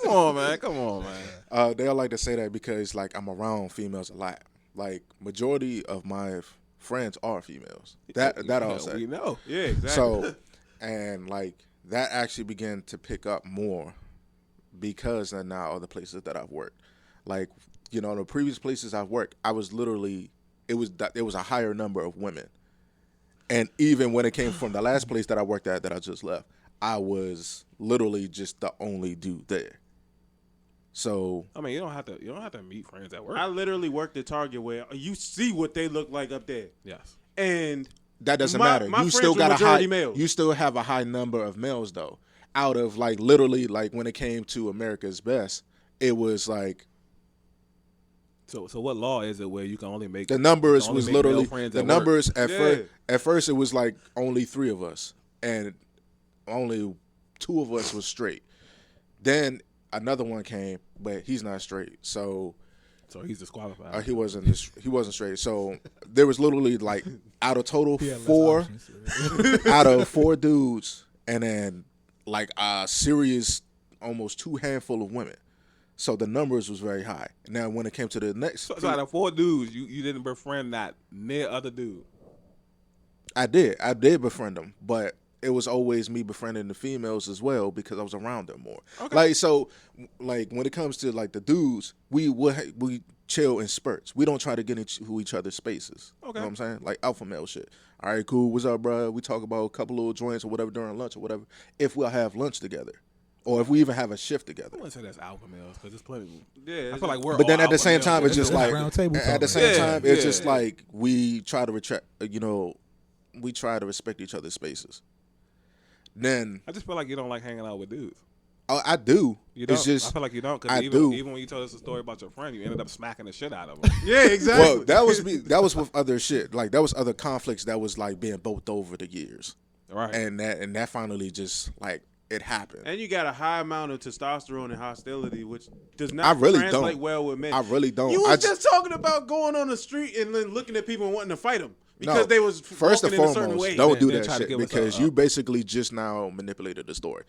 Come on, man. Come on, man. They all like to say that because like I'm around females a lot. Like majority of my friends are females. That I'll say. We know. Yeah, exactly. So, and like that actually began to pick up more because of now other places that I've worked. Like, you know, the previous places I've worked, I was literally it was a higher number of women. And even when it came from the last place that I worked at that I just left, I was literally just the only dude there. So I mean, you don't have to meet friends at work. I literally worked at Target where you see what they look like up there, Yes. and that doesn't My- matter. my You friends still were got a majority high. males. You still have a high number of males though. Out of like literally like when it came to America's Best, it was like So what law is it where you can only make the numbers only was make literally male friends the at work? numbers at Yeah. first. At first, it was like only 3 of us, and only 2 of us was straight. Then another one came, but he's not straight, so So he's disqualified. he wasn't straight. So there was literally like out of total He had less 4 options. out of 4 dudes, and then like a serious almost 2 handful of women. So the numbers was very high. Now when it came to the next, So out of 4 dudes, you didn't befriend that near other dude. I did befriend them, but it was always me befriending the females as well because I was around them more. Okay. Like so, like when it comes to like the dudes, we chill in spurts. We don't try to get into each other's spaces. Okay. You know what I'm saying? Like alpha male shit. All right, cool. What's up, bro? We talk about a couple little joints or whatever during lunch or whatever. If we'll have lunch together. or if we even have a shift I together. wouldn't say that's alpha males because there's plenty. Yeah, I feel like we're. But then all at the alpha same males. time, it's just That's like round table at the talk, same man. time, it's Yeah. just like we try to we try to respect each other's spaces. Then I just feel like you don't like hanging out with dudes. I do. You don't. It's just I feel like you don't I because do. even when you told us a story about your friend, you ended up smacking the shit out of him. yeah, exactly. well, that was me. That was with other shit. Like that was other conflicts that was like being built over the years, Right. and that finally just like it happened. And you got a high amount of testosterone and hostility, which does not I really translate don't. well with men. I really don't. You I was just talking about going on the street and then looking at people and wanting to fight them because No. they was First and walking in a certain foremost, way. don't do Then that try to shit give us because a- you basically just now manipulated the story.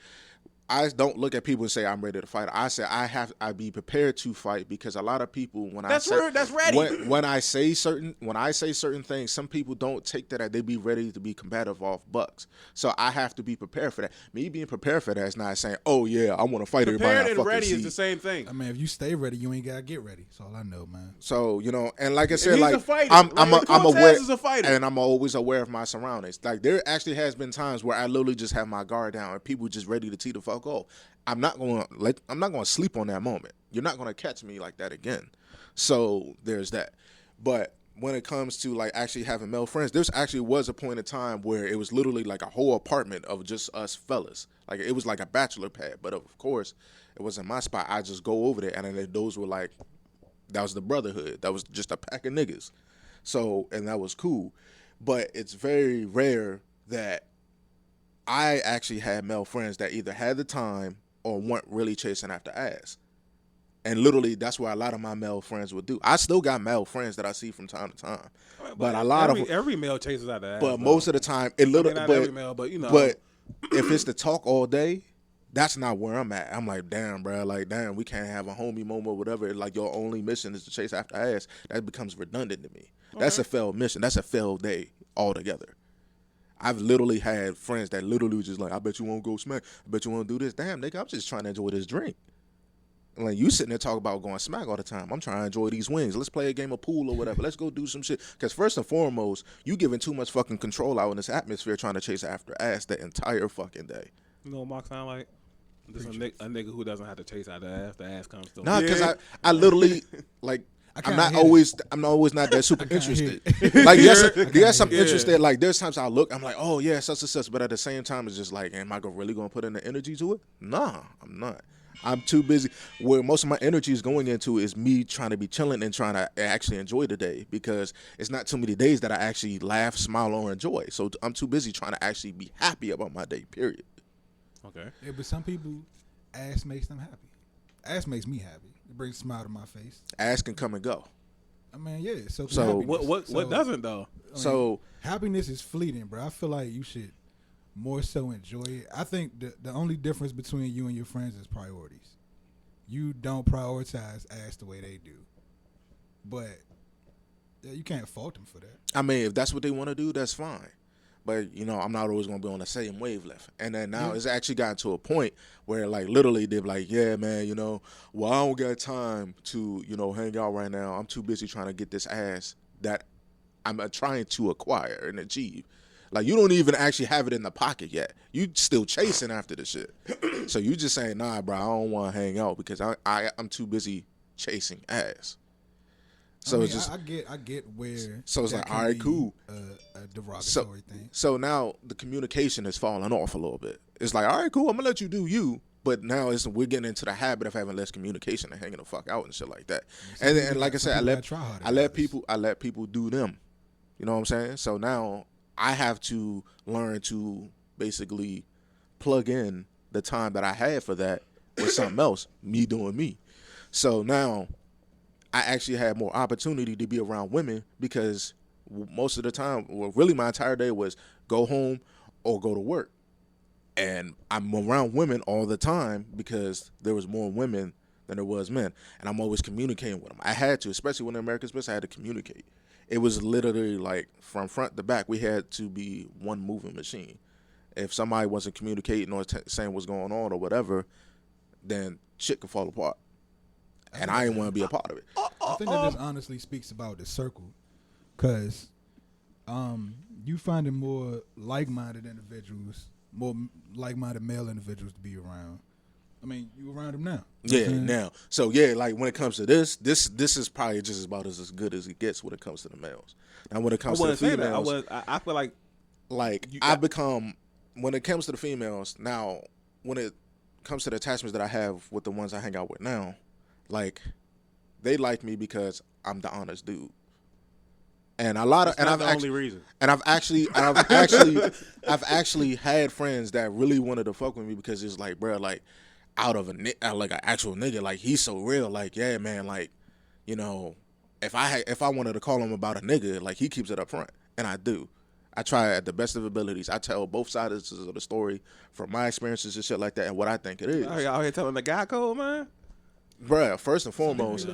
I don't look at people and say I'm ready to fight. I say I be prepared to fight because a lot of people That's ready. when I say certain things, some people don't take that as they be ready to be combative off bucks. So I have to be prepared for that. Me being prepared for that is not saying, oh yeah, I want to fight everybody. Prepared I and fucking ready see. is the same thing. I mean, if you stay ready, you ain't gotta get ready. That's all I know, man. So and like I said, he's like a fighter. I'm Like, Cortez aware, is a fighter. and I'm always aware of my surroundings. Like there actually has been times where I literally just have my guard down and people just ready to tee the fuck off. I'm not gonna sleep on that moment. You're not gonna catch me like that again. So there's that. But when it comes to like actually having male friends, there's actually was a point in time where it was literally like a whole apartment of just us fellas. Like it was like a bachelor pad, but of course it wasn't my spot. I just go over there, and then those were like that was the brotherhood. That was just a pack of niggas. So and that was cool. But it's very rare that I actually had male friends that either had the time or weren't really chasing after ass. And literally, that's what a lot of my male friends would do. I still got male friends that I see from time to time. But a lot of every male chases out the ass. but though. most of the time, it I little mean, not but every male, but you know. but if it's to talk all day, that's not where I'm at. I'm like, damn, bro, like, damn, we can't have a homie moment or whatever. Like, your only mission is to chase after ass. That becomes redundant to me. That's a failed mission. That's a failed day altogether. I've literally had friends that literally just like, I bet you won't go smack. I bet you won't do this. Damn, nigga, I'm just trying to enjoy this drink. Like, you sitting there talking about going smack all the time. I'm trying to enjoy these wings. Let's play a game of pool or whatever. Let's go do some shit. Because first and foremost, you giving too much fucking control out in this atmosphere trying to chase after ass the entire fucking day. You know what Mark sound like? Just a nigga who doesn't have to chase out the ass. The ass comes to him. Nah, because Yeah. I literally, like, I'm kinda not hear always not that super kinda hear interested. Like, yes, yes, I'm hear it. interested. Like, there's times I look, I'm like, oh yeah, such and such. But at the same time, it's just like, am I really gonna put in the energy to it? Nah, I'm not. I'm too busy. Where most of my energy is going into is me trying to be chilling and trying to actually enjoy the day, because it's not too many days that I actually laugh, smile, or enjoy. So I'm too busy trying to actually be happy about my day. Period. Okay. Yeah, but some people, ass makes them happy. Ass makes me happy. It brings a smile to my face. Ass can come and go. I mean, yeah. So, can So, happiness. What So, doesn't though? I mean, So happiness is fleeting, bro. I feel like you should more so enjoy it. I think the only difference between you and your friends is priorities. You don't prioritize ass the way they do, but yeah, you can't fault them for that. I mean, if that's what they want to do, that's fine. But, I'm not always going to be on the same wavelength. And then now it's actually gotten to a point where, like, literally they're like, yeah, man, well, I don't got time to, hang out right now. I'm too busy trying to get this ass that I'm trying to acquire and achieve. Like, you don't even actually have it in the pocket yet. You still chasing after the shit. So you just saying, nah, bro, I don't want to hang out because I'm too busy chasing ass. So I mean, it's just... I get where. So it's that like, can all right, be cool. A derogatory thing. So now the communication is falling off a little bit. It's like, all right, cool, I'm gonna let you do you. But now we're getting into the habit of having less communication and hanging the fuck out and shit like that. And like I said, I let people do them. You know what I'm saying? So now I have to learn to basically plug in the time that I had for that with something else, me doing me. So now I actually had more opportunity to be around women because most of the time, well, really my entire day was go home or go to work. And I'm around women all the time because there was more women than there was men. And I'm always communicating with them. I had to, especially when the American Express, I had to communicate. It was literally like from front to back, we had to be one moving machine. If somebody wasn't communicating or saying what's going on or whatever, then shit could fall apart. And I didn't want to be a part of it. I think that just honestly speaks about the circle, because you finding more like-minded individuals, more like-minded male individuals to be around, I mean, you around him now. Yeah, now. So yeah, like when it comes to this is probably just about as good as it gets when it comes to the males. Now when it I comes to the wouldn't say that. females, I feel like I've become, when it comes to the females, now when it comes to the attachments that I have with the ones I hang out with now, like they like me because I'm the honest dude. And a lot of That's not the only reason. And I've actually had friends that really wanted to fuck with me because it's like, bro, like out of like an actual nigga, like he's so real, like yeah, man, like you know, if I wanted to call him about a nigga, like he keeps it up front, and I do. I try at the best of abilities. I tell both sides of the story from my experiences and shit like that, and what I think it is. oh, y'all here telling the guy code, man. Bruh, first and foremost,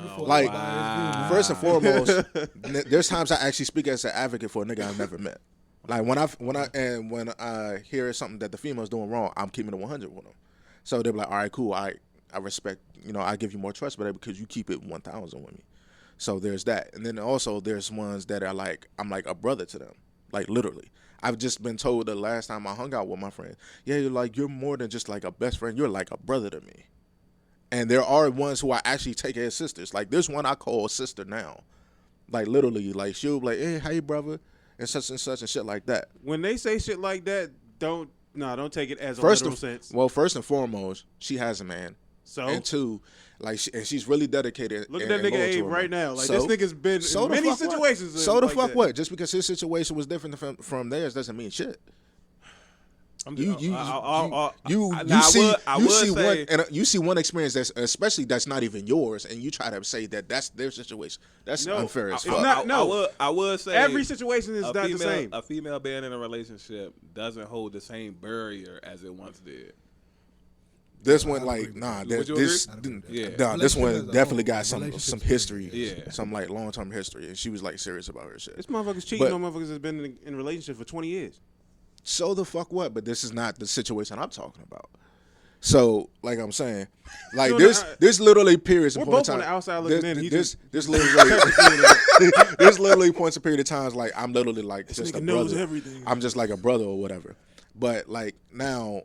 there's times I actually speak as an advocate for a nigga I've never met. Like when I hear something that the female's doing wrong, I'm keeping it 100 with them. So they're like, all right, cool, I respect, I give you more trust, but because you keep it 1,000 with me. So there's that, and then also there's ones that are like I'm like a brother to them, like literally. I've just been told the last time I hung out with my friend, yeah, you're more than just like a best friend, you're like a brother to me. And there are ones who I actually take as sisters. Like there's one I call a sister now. Like literally, like she'll be like, hey brother, and such and shit like that. When they say shit like that, don't take it as a First literal sense. Well, first and foremost, she has a man. So and two, like she's really dedicated. Look at that nigga Abe right now. Like this nigga's been in many situations. So the like fuck that. what? Just because his situation was different from theirs doesn't mean shit. You see one experience that's not even yours, and you try to say that that's their situation. That's unfair as fuck. I would say every situation is not the same. A female being in a relationship doesn't hold the same barrier as it once did. This one, like, this one definitely got some history, some like long term history, and she was like serious about her shit. This motherfucker's cheating on motherfuckers that's been in a relationship for 20 years. So the fuck what? But this is not the situation I'm talking about. So, like I'm saying, like there's literally periods of points time. On the outside looking in. There's literally points of period of times like I'm literally like this just nigga a brother. Knows everything. I'm just like a brother or whatever. But like now,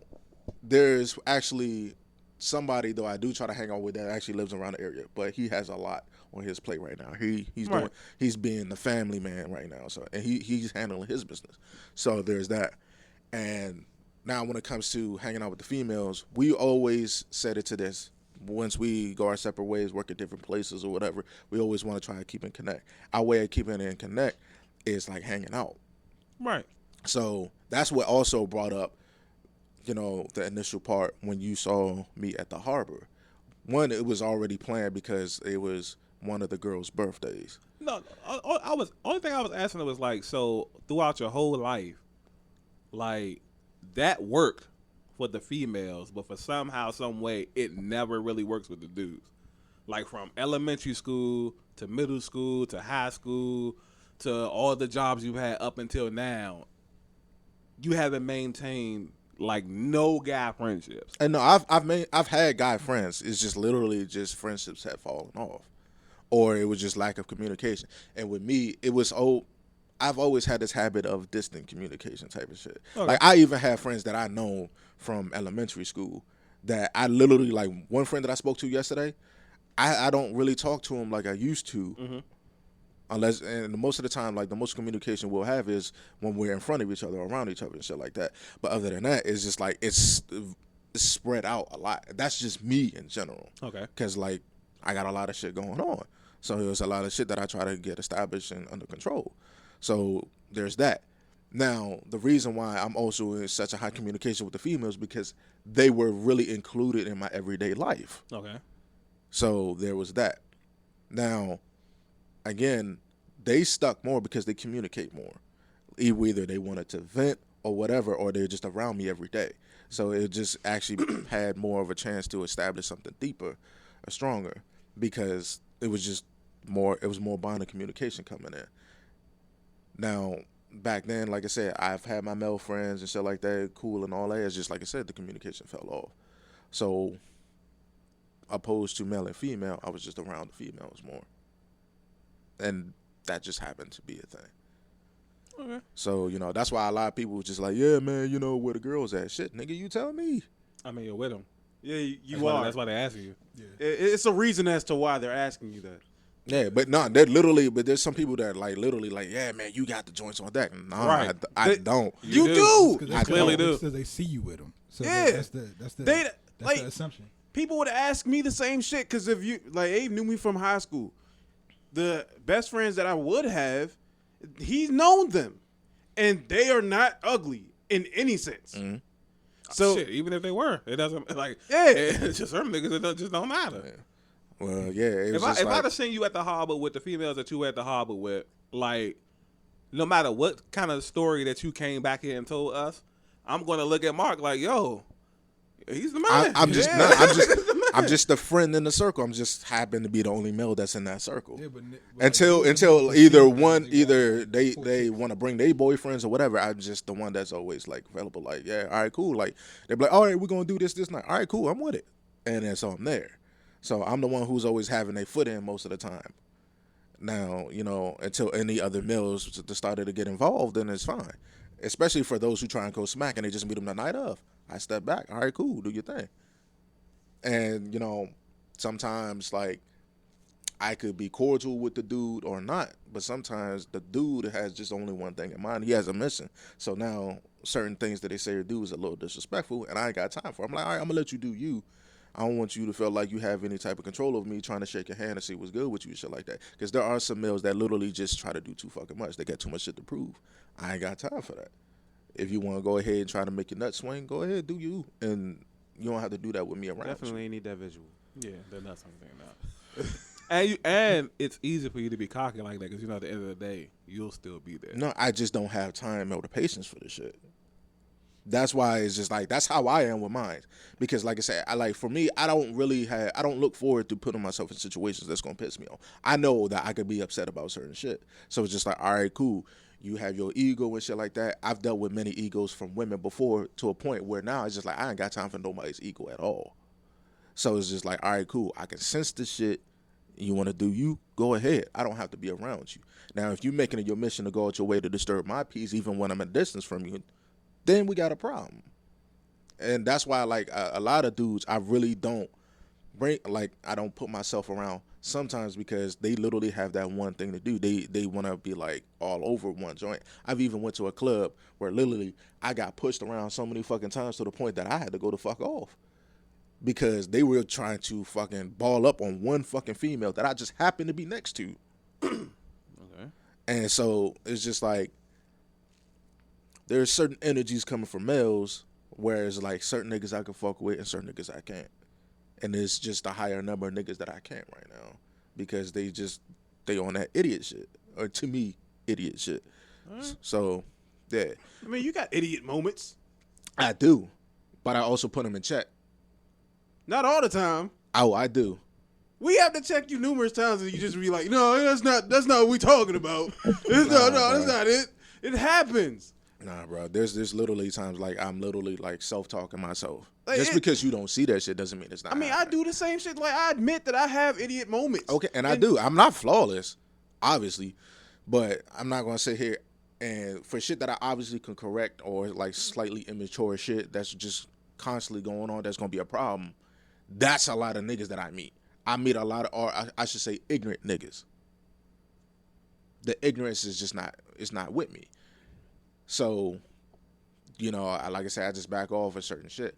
there's actually somebody though I do try to hang out with that actually lives around the area, but he has a lot on his plate right now. He's being the family man right now. So and he's handling his business. So there's that. And now when it comes to hanging out with the females, we always said it to this. Once we go our separate ways, work at different places or whatever, we always want to try to keep in connect. Our way of keeping it in connect is like hanging out. Right. So that's what also brought up, the initial part when you saw me at the harbor. One, it was already planned because it was one of the girls' birthdays. No, only thing I was asking was like, so throughout your whole life, like that worked for the females, but for somehow, some way, it never really works with the dudes. Like from elementary school to middle school to high school to all the jobs you've had up until now, you haven't maintained like no guy friendships. And no, I've had guy friends. It's just literally just friendships had fallen off, or it was just lack of communication. And with me, it was I've always had this habit of distant communication type of shit. Okay. Like I even have friends that I know from elementary school that I literally, like one friend that I spoke to yesterday, I don't really talk to him like I used to, unless, and most of the time, like the most communication we'll have is when we're in front of each other or around each other and shit like that. But other than that, it's just like it's spread out a lot. That's just me in general. Okay. Because like I got a lot of shit going on, so there's a lot of shit that I try to get established and under control. So there's that. Now, the reason why I'm also in such a high communication with the females because they were really included in my everyday life. Okay. So there was that. Now, again, they stuck more because they communicate more. Either they wanted to vent or whatever, or they're just around me every day. So it just actually had more of a chance to establish something deeper or stronger because it was more bonding communication coming in. Now, back then, like I said, I've had my male friends and shit like that, cool and all that. It's just like I said, the communication fell off. So, opposed to male and female, I was just around the females more. And that just happened to be a thing. Okay. So, that's why a lot of people was just like, yeah, man, where the girls at? Shit, nigga, you tell me. I mean, you're with them. Yeah, you That's are. That's why they ask you. It's a reason as to why they're asking you that. Yeah, but no, they're literally. But there's some people that like literally like, yeah, man, you got the joints on deck. Nah, Right. I They- don't. You do. do. Because I clearly do. Because they see you with them. So Yeah. that's the They- that's like- the assumption. People would ask me the same shit because if you like, Abe knew me from high school. The best friends that I would have, he's known them, and they are not ugly in any sense. Mm-hmm. So Shit, even if they were, it doesn't like. Yeah. It's just certain niggas. It just don't matter. Well, yeah. It was If just I'd like, have seen you at the harbor with the females that you were at the harbor with, like, no matter what kind of story that you came back here and told us, I'm gonna look at Mark like, yo, he's the man. I'm just, Yeah. no, I'm just, I'm just the friend in the circle. I'm just happen to be the only male that's in that circle. Yeah, but Until either they want to bring their boyfriends or whatever. I'm just the one that's always like available. Like, yeah, all right, cool. Like they're like, all right, we're gonna do this night. All right, cool. I'm with it. And then so I'm there. So I'm the one who's always having their foot in most of the time. Now, until any other males started to get involved, then it's fine. Especially for those who try and go smack and they just meet them the night of. I step back. All right, cool. Do your thing. And, sometimes, like, I could be cordial with the dude or not, but sometimes the dude has just only one thing in mind. He has a mission. So now certain things that they say or do is a little disrespectful, and I ain't got time for it. I'm like, all right, I'm going to let you do you. I don't want you to feel like you have any type of control over me trying to shake your hand and see what's good with you and shit like that. Because there are some males that literally just try to do too fucking much. They got too much shit to prove. I ain't got time for that. If you want to go ahead and try to make your nuts swing, go ahead, do you. And you don't have to do that with me around. definitely need that visual. Yeah, they're not something now. and it's easy for you to be cocky like that because at the end of the day, you'll still be there. No, I just don't have time or the patience for this shit. That's why it's just like, that's how I am with mine. Because like I said, for me, I don't look forward to putting myself in situations that's going to piss me off. I know that I could be upset about certain shit. So it's just like, all right, cool. You have your ego and shit like that. I've dealt with many egos from women before to a point where now it's just like, I ain't got time for nobody's ego at all. So it's just like, all right, cool. I can sense the shit. You want to do you? Go ahead. I don't have to be around you. Now, if you're making it your mission to go out your way to disturb my peace, even when I'm at a distance from you, then we got a problem. And that's why, like, a lot of dudes, I really don't I don't put myself around sometimes because they literally have that one thing to do. They want to be, like, all over one joint. I've even went to a club where literally I got pushed around so many fucking times to the point that I had to go the fuck off because they were trying to fucking ball up on one fucking female that I just happened to be next to. Okay. And so it's just like, there's certain energies coming from males, whereas like certain niggas I can fuck with and certain niggas I can't. And it's just a higher number of niggas that I can't right now because they on that idiot shit, or to me, idiot shit. So, yeah, I mean, you got idiot moments. I do, but I also put them in check. Not all the time. Oh, I do. We have to check you numerous times, and you just be like, "No, that's not what we talking about. That's not it. It happens." Nah, bro. There's literally times like I'm literally like self-talking myself. Like, Just because you don't see that shit doesn't mean it's not. I mean, I happening. do the same shit. Like, I admit that I have idiot moments. Okay, and I do. I'm not flawless, obviously, but I'm not gonna sit here and for shit that I obviously can correct or like slightly immature shit that's just constantly going on. That's gonna be a problem. That's a lot of niggas that I meet. I meet a lot of, or I should say, ignorant niggas. The ignorance is just not. It's not with me. So, like I said, I just back off of certain shit.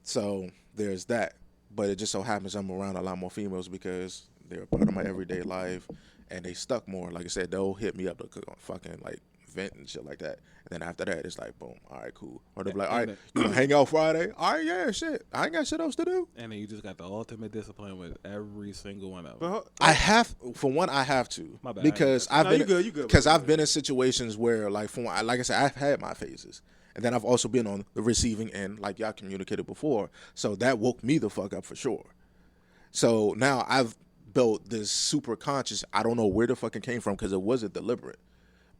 So there's that. But it just so happens I'm around a lot more females because they're a part of my everyday life and they stuck more. Like I said, they'll hit me up to fucking like vent and shit like that. And then after that, it's like, boom, all right, cool. Or they'll be like, all right, you want to hang out Friday? All right, yeah, shit. I ain't got shit else to do. And then you just got the ultimate discipline with every single one of them. But, I have to. My bad. Because No, I've been, you good, you good, because bro. I've been in situations where, like I said, I've had my phases, and then I've also been on the receiving end, like y'all communicated before. So that woke me the fuck up for sure. So now I've built this super conscious. I don't know where the fucking came from because it wasn't deliberate,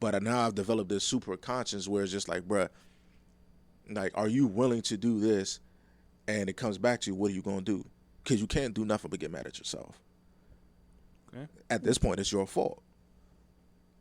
but now I've developed this super conscious where it's just like, bruh, like, are you willing to do this? And it comes back to you, what are you gonna do? Because you can't do nothing but get mad at yourself. Okay. At this point, it's your fault.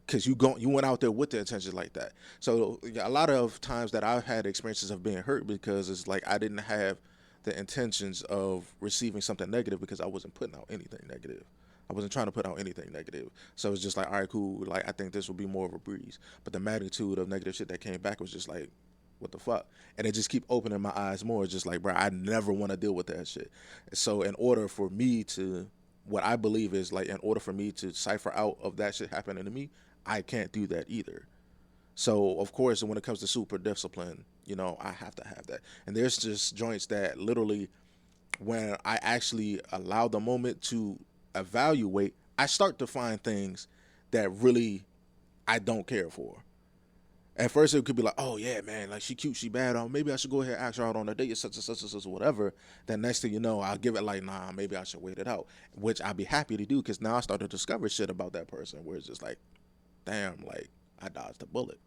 Because you went out there with the intention like that. So a lot of times that I've had experiences of being hurt because it's like I didn't have the intentions of receiving something negative because I wasn't putting out anything negative. I wasn't trying to put out anything negative. So it's just like, all right, cool. Like, I think this will be more of a breeze. But the magnitude of negative shit that came back was just like, what the fuck? And it just keep opening my eyes more. It's just like, bro, I never want to deal with that shit. So in order for me to, what I believe is like, in order for me to cipher out of that shit happening to me, I can't do that either. So, of course, when it comes to super discipline, you know, I have to have that. And there's just joints that literally, when I actually allow the moment to evaluate, I start to find things that really I don't care for. At first, it could be like, oh, yeah, man, like, she cute, she bad. Oh, maybe I should go ahead and ask her out on a date, such and such and such or whatever. Then next thing you know, I'll give it like, nah, maybe I should wait it out, which I'd be happy to do because now I start to discover shit about that person where it's just like, damn, like, I dodged a bullet.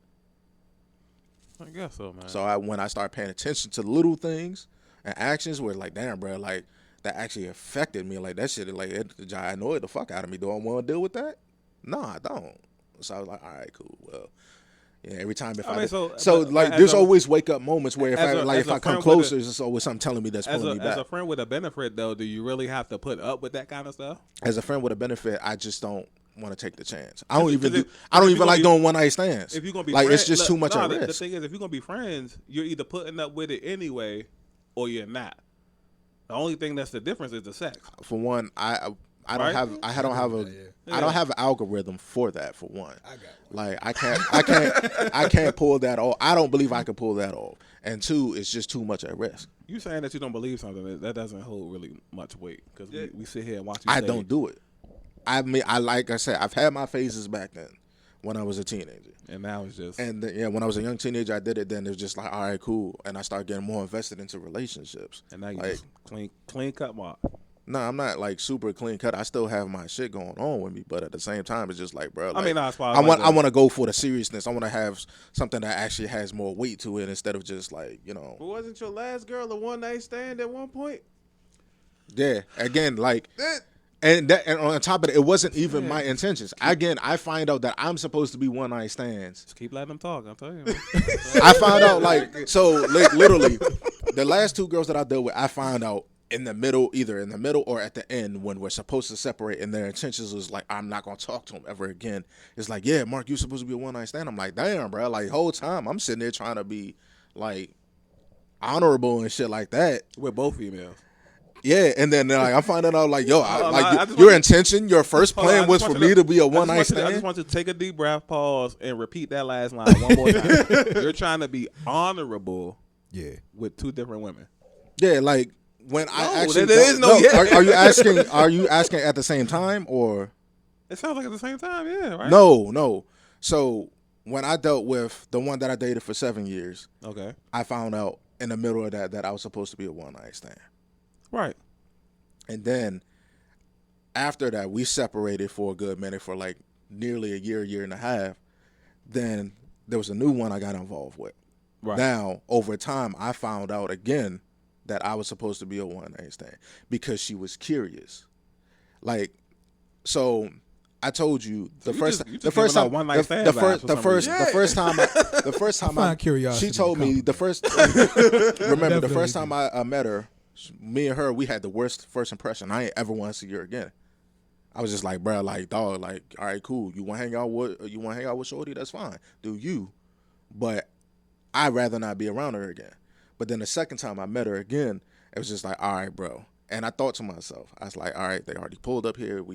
I guess so, man. So when I start paying attention to little things and actions where like, damn, bro, like, that actually affected me. Like, that shit, like, it annoyed the fuck out of me. Do I want to deal with that? No, I don't. So I was like, all right, cool. Well, yeah, every time if there's always wake up moments where if I come closer, there's always something telling me that's pulling me back. As a friend with a benefit, though, do you really have to put up with that kind of stuff? As a friend with a benefit, I just don't want to take the chance. I don't even like doing one night stands. If you're gonna be like, friends, it's just too much at risk. The thing is, if you're gonna be friends, you're either putting up with it anyway, or you're not. The only thing that's the difference is the sex. For one, I don't have an algorithm for that. For one, like I can't pull that off. I don't believe I can pull that off. And two, it's just too much at risk. You saying that you don't believe something that doesn't hold really much weight because we sit here and watch you. I don't do it. I mean, like I said, I've had my phases back then when I was a teenager. And now it's just... And when I was a young teenager, I did it. Then it was just like, all right, cool. And I started getting more invested into relationships. And now you like, just clean cut, Mark. No, I'm not like super clean cut. I still have my shit going on with me, but at the same time, it's just like, bro. Like, I want to go for the seriousness. I want to have something that actually has more weight to it instead of just like, you know. But wasn't your last girl a one night stand at one point? Yeah. Again, like. And on top of it, it wasn't even my intentions. Again, I find out that I'm supposed to be one night stands. Just keep letting them talk. I'm telling you. I found out literally, the last two girls that I dealt with, I found out either in the middle or at the end when we're supposed to separate, and their intentions was like, I'm not gonna talk to him ever again. It's like, yeah, Mark, you're supposed to be a one night stand. I'm like, damn, bro. Like, whole time I'm sitting there trying to be like honorable and shit like that. We're both females. Yeah, and then like, I'm finding out like, yo, your intention, your first plan was for me to be a one night stand. I just want you to take a deep breath, pause, and repeat that last line one more time. You're trying to be honorable, with two different women. Yeah, like when I actually, there is no yet. Are you asking? Are you asking at the same time or? It sounds like at the same time, yeah. Right? No. So when I dealt with the one that I dated for 7 years, okay, I found out in the middle of that I was supposed to be a one night stand. Right. And then after that, we separated for a good minute for like nearly a year and a half. Then there was a new one I got involved with. Right. Now, over time, I found out again that I was supposed to be a one night stand because she was curious. Like, so I told you the first time curiosity she told me the first remember the first time I met her, me and her, we had the worst first impression. I ain't ever want to see her again. I was just like, bro, like, dog, like, all right, cool. You want to hang out with Shorty? That's fine. Do you? But I'd rather not be around her again. But then the second time I met her again, it was just like, all right, bro. And I thought to myself, I was like, all right, they already pulled up here. It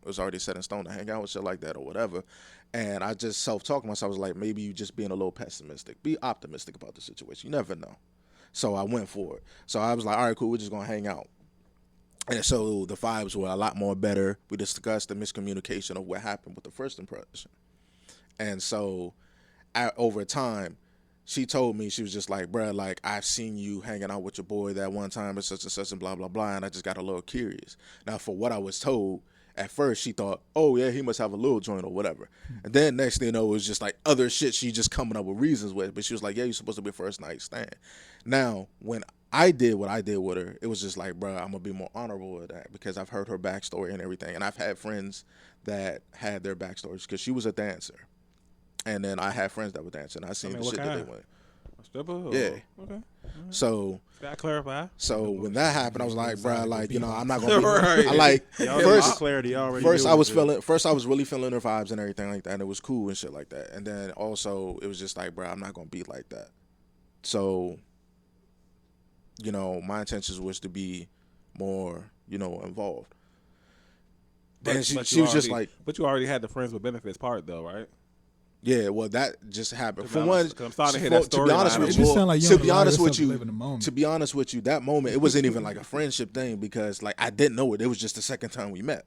was already set in stone to hang out with shit like that or whatever. And I just self-talked to myself. I was like, maybe you just being a little pessimistic. Be optimistic about the situation. You never know. So I went for it. So I was like, all right, cool, we're just going to hang out. And so the vibes were a lot more better. We discussed the miscommunication of what happened with the first impression. And so over time, she told me, she was just like, bro, like, I've seen you hanging out with your boy that one time and such and blah, blah, blah. And I just got a little curious. Now, for what I was told, at first she thought, oh, yeah, he must have a little joint or whatever. And then next thing you know, it was just like other shit she just coming up with reasons with. But she was like, yeah, you're supposed to be a first night stand. Now, when I did what I did with her, it was just like, bro, I'm going to be more honorable with that because I've heard her backstory and everything. And I've had friends that had their backstories because she was a dancer. And then I had friends that were dancing. I seen the shit that they went. A stripper? Or, Yeah. Okay. So Gotta clarify. when that happened, I was like, bro, like, you know, I'm not Right. gonna. Right. I like Y'all first. clarity already. First, knew I was it. feeling. First, I was really feeling her vibes and everything like that, and it was cool and shit like that. And then also, it was just like, bro, I'm not gonna be like that. So, you know, my intentions was to be more, you know, involved. Then she was just like, but you already had the friends with benefits part though, right? yeah, well, that just happened. For I'm- one, 'cause I'm starting to hear that to be honest storyline with It you, just sound like you to don't be allow honest yourself with to you, live in the moment. to be honest with you, that moment it wasn't even like a friendship thing because like I didn't know it. It was just the second time we met.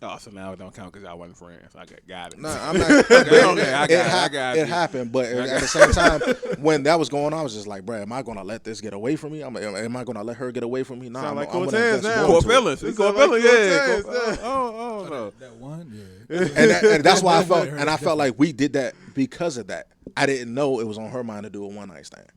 Oh, so now it don't count because y'all wasn't friends. I got it. No, I'm not. Okay, I got it you. happened, but at the same time, when that was going on, I was just like, bro, am I gonna let this get away from me? Am I gonna let her get away from me? Nah, Sound I'm, like I'm gonna Cortez invest now. more Core into it. feelings. It Core sound like feelings. Yeah. Cortez, Core- Oh no. That one, yeah. and that's why I felt, Her and I felt different. like we did that because of that. I didn't know it was on her mind to do a one night stand,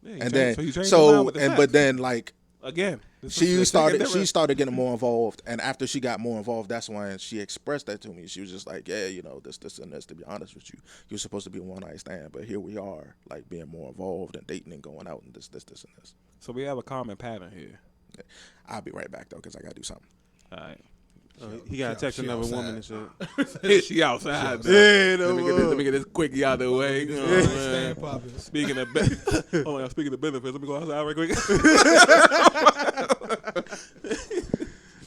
Yeah, you and changed- then so you changed your mind with the sex. but then like. Again, this is She the second started difference. getting more involved, and after she got more involved, that's when she expressed that to me. She was just like, yeah, you know, this and this. To be honest with you, you're supposed to be a one night stand, but here we are, like being more involved and dating and going out and this and this. So we have a common pattern here. I'll be right back though, because I gotta do something. All right. He got to text she another outside. woman and shit. She outside. Yeah, let me get this quickie out of the way. You know what I'm saying? Stand popping. Speaking of hold on, speaking of benefits, let me go outside right quick.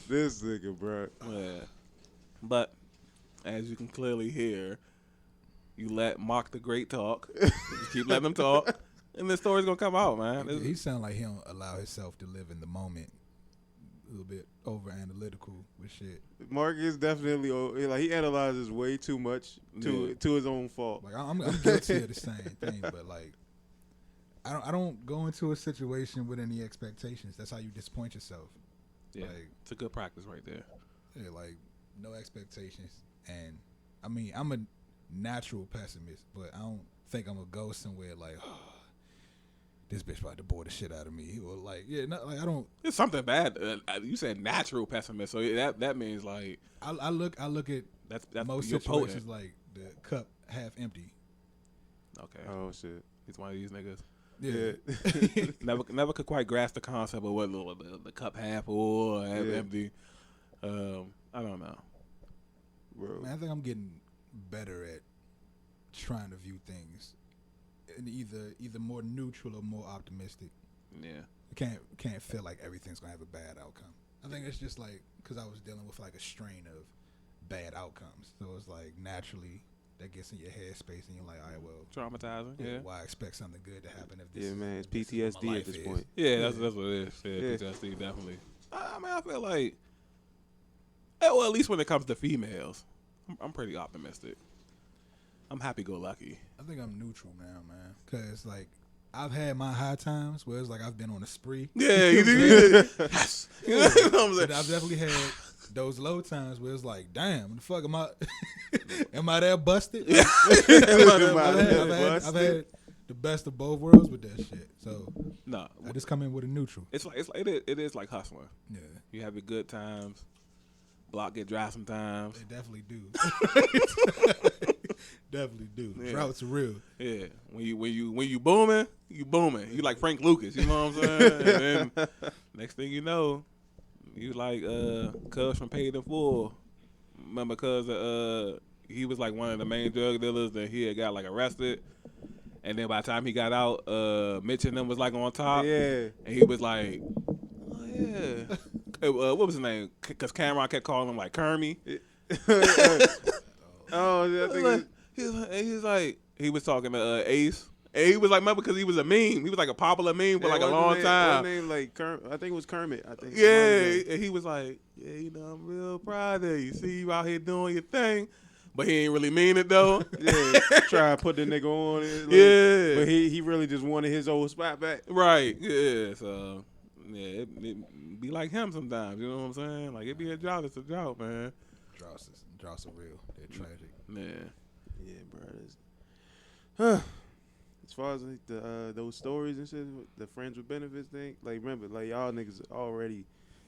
This nigga, bro. Yeah. But as you can clearly hear, you let Mark the Great talk. You keep letting him talk, and the story's gonna come out, man. He sound like he don't allow himself to live in the moment. A little bit over analytical with shit. Mark is definitely like he analyzes way too much to his own fault. Like I'm guilty of the same thing, but like I don't go into a situation with any expectations. That's how you disappoint yourself. Yeah, Like, it's a good practice right there. yeah, like no expectations. And I mean, I'm a natural pessimist, but I don't think I'm gonna go somewhere like, oh, this bitch about to bore the shit out of me, or like, yeah, not like I don't. It's something bad. You said natural pessimist, so that means like I look at that's most you're situations potent. like the cup half empty. Okay, Oh shit. he's one of these niggas. Yeah. Never could quite grasp the concept of what the cup half full or half Yeah. empty. I don't know. Bro. Man, I think I'm getting better at trying to view things in either more neutral or more optimistic. Yeah. I can't feel like everything's gonna have a bad outcome. I think it's just like because I was dealing with like a strain of bad outcomes, so it's like naturally that gets in your head space, and you're like, all right, well, Traumatizing. Yeah. why expect something good to happen if this? Yeah, is, man, it's if this is what my PTSD at life this is? point. Yeah, that's what it is. Yeah, Yeah. PTSD definitely. I mean, I feel like, well, at least when it comes to females, I'm pretty optimistic. I'm happy-go-lucky. I think I'm neutral now, man, because like I've had my high times where it's like I've been on a spree. Yeah, you did. Yes. You know what I'm But saying? I've definitely had those low times where it's like, damn, the fuck am I? Am I that busted? I've had the best of both worlds with that shit. So No, I just come in with a neutral. it is like hustling. Yeah, You have your good times. Block get dry sometimes. they definitely do. Definitely do. Yeah. Droughts are real. Yeah, when you booming, you booming. You like Frank Lucas, you know what I'm saying? And then next thing you know, you like Cuz from Paid in Full. Remember Cuz he was like one of the main drug dealers, and he had got like arrested. And then by the time he got out, Mitch and them was like on top. Yeah. And he was like, oh yeah. What was his name? Because Cameron kept calling him like Kermie. Oh, yeah, I think He was talking to Ace. And he was like, remember, because he was a meme. He was like a popular meme for like a long time. Name, like I think it was Kermit. I think. Yeah, and he was like, yeah, you know, I'm real proud of you. See you out here doing your thing. But he ain't really mean it, though. Yeah, try to put the nigga on it. Like, Yeah. But he really just wanted his old spot back. Right, yeah. So, yeah, it be like him sometimes. You know what I'm saying? Like, it be a drought. It's a drought, man. Droughts are real. They're tragic. Yeah. Yeah, bro. As far as like those stories and shit, the friends with benefits thing, like remember, like y'all niggas already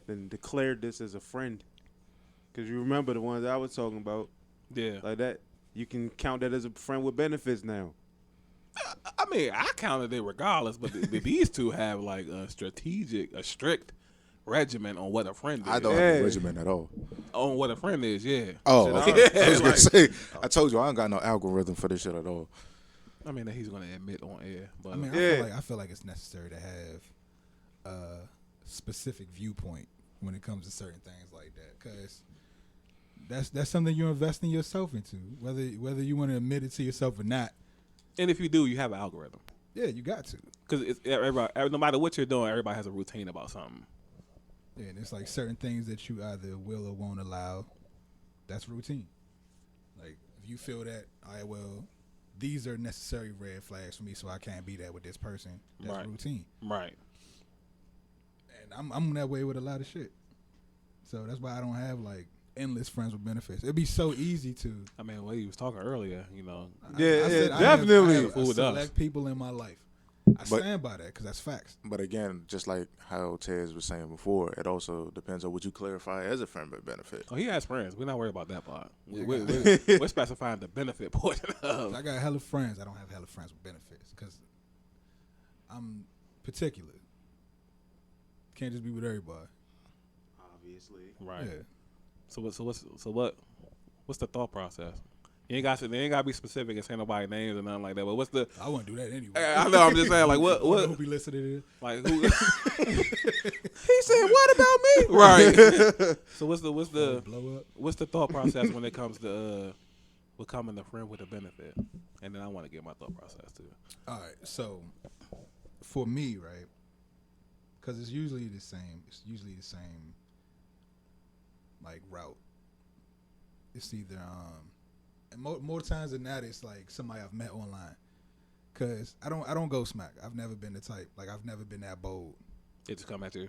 then declared this as a friend, cause you remember the ones I was talking about, Yeah. like that. You can count that as a friend with benefits now. I mean, I counted it regardless, but these two have like a strict regimen on what a friend is. I don't have a regimen at all. On what a friend is, yeah. Oh, Shit, okay. I was gonna like- say, I told you I don't got no algorithm for this shit at all. I mean, that he's gonna admit on air, but I mean, I feel like it's necessary to have a specific viewpoint when it comes to certain things like that, because that's something you're investing yourself into, whether you want to admit it to yourself or not. and if you do, you have an algorithm Yeah, you got to. because everybody, no matter what you're doing, everybody has a routine about something. Yeah, and it's like certain things that you either will or won't allow. That's routine. Like if you feel that, all right, well, these are necessary red flags for me, so I can't be that with this person. That's Right. routine. Right. And I'm that way with a lot of shit. So that's why I don't have like endless friends with benefits. It'd be so easy to. I mean, what he was talking earlier, you know. Yeah, I said I definitely. have Fool with select us. people in my life. I But- stand by that because that's facts. But again, just like how Tez was saying before, it also depends on what you clarify as a friend with benefit. Oh, he has friends. We're not worried about that part. Yeah, We're specifying the benefit portion of. I got hella friends. I don't have hella friends with benefits because I'm particular. Can't just be with everybody. Obviously. Right. Yeah. What's the thought process? You ain't got to be specific and say nobody's names or nothing like that. But what's the? I wouldn't do that anyway. I know. I'm just saying, like, I don't know what? who be listening to this? Like who? He said, "What about me?" Right. So what's the Blow up. what's the thought process when it comes to becoming a friend with a benefit? And then I want to get my thought process too. All right. So for me, right, because it's usually the same. It's usually the same. Like route. It's either and more times than that, it's like somebody I've met online. Cause I don't go smack. I've never been the type. Like I've never been that bold. It just come at you.